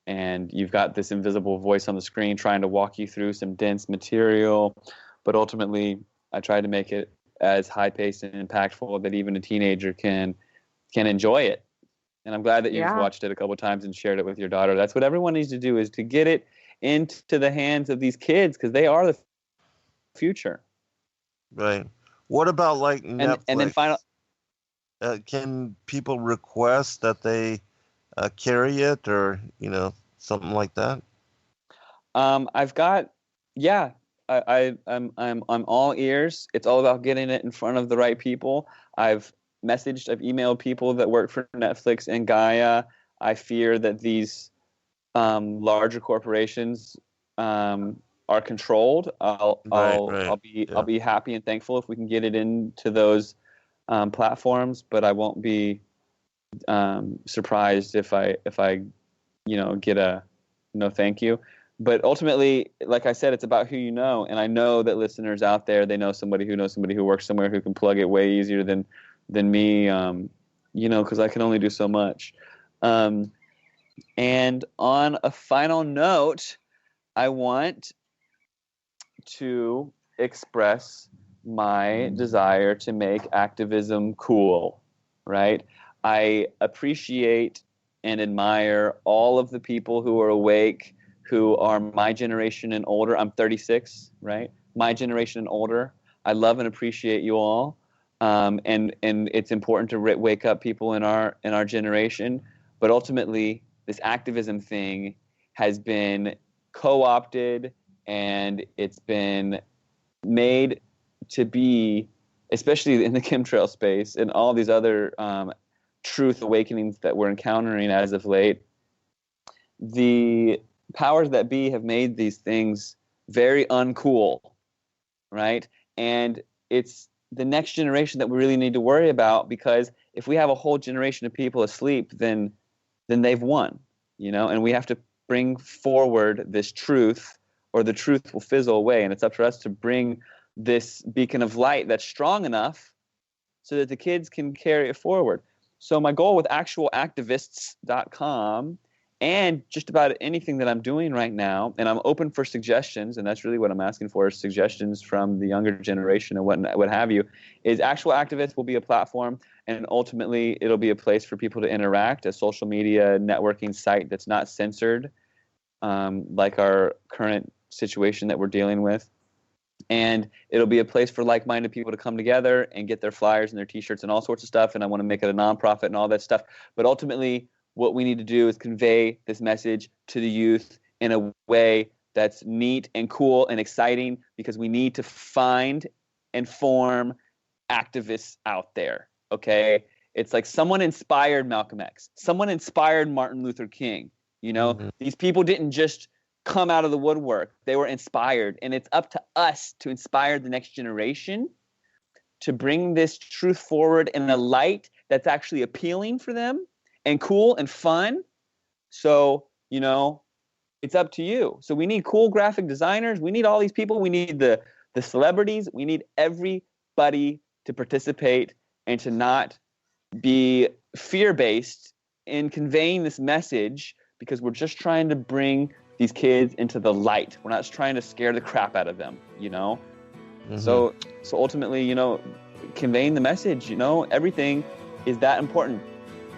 and you've got this invisible voice on the screen trying to walk you through some dense material. But ultimately, I tried to make it as high-paced and impactful that even a teenager can enjoy it. And I'm glad that you've watched it a couple of times and shared it with your daughter. That's what everyone needs to do, is to get it into the hands of these kids, because they are the future. Right. What about like Netflix? And then final. Can people request that they carry it, or something like that? I've got, yeah. I'm all ears. It's all about getting it in front of the right people. I've emailed people that work for Netflix and Gaia. I fear that these larger corporations are controlled. I'll be happy and thankful if we can get it into those platforms, but I won't be surprised if I get a no thank you. But ultimately, like I said, it's about who you know. And I know that listeners out there, they know somebody who works somewhere who can plug it way easier than me, because I can only do so much. And on a final note, I want to express my desire to make activism cool, right? I appreciate and admire all of the people who are awake, who are my generation and older. I'm 36, right? My generation and older. I love and appreciate you all. And it's important to wake up people in our generation. But ultimately, this activism thing has been co-opted, and it's been made to be, especially in the chemtrail space and all these other truth awakenings that we're encountering as of late, the powers that be have made these things very uncool, right? And it's the next generation that we really need to worry about, because if we have a whole generation of people asleep, then they've won, and we have to bring forward this truth, or the truth will fizzle away. And it's up to us to bring this beacon of light that's strong enough so that the kids can carry it forward. So my goal with actualactivists.com and just about anything that I'm doing right now, and I'm open for suggestions, and that's really what I'm asking for, is suggestions from the younger generation and what have you, is Actual Activists will be a platform, and ultimately it'll be a place for people to interact, a social media networking site that's not censored, like our current situation that we're dealing with. And it'll be a place for like-minded people to come together and get their flyers and their T-shirts and all sorts of stuff, and I want to make it a nonprofit and all that stuff. But ultimately, what we need to do is convey this message to the youth in a way that's neat and cool and exciting, because we need to find and form activists out there, okay? It's like someone inspired Malcolm X. Someone inspired Martin Luther King, These people didn't just come out of the woodwork. They were inspired, and it's up to us to inspire the next generation to bring this truth forward in a light that's actually appealing for them and cool and fun. So, it's up to you. So we need cool graphic designers. We need all these people. We need the celebrities. We need everybody to participate and to not be fear-based in conveying this message, because we're just trying to bring these kids into the light. We're not trying to scare the crap out of them, Mm-hmm. So ultimately, conveying the message, everything is that important.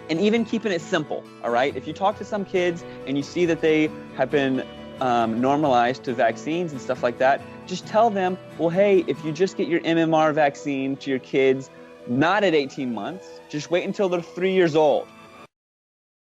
And even keeping it simple, all right? If you talk to some kids and you see that they have been normalized to vaccines and stuff like that, just tell them, well, hey, if you just get your MMR vaccine to your kids, not at 18 months, just wait until they're 3 years old.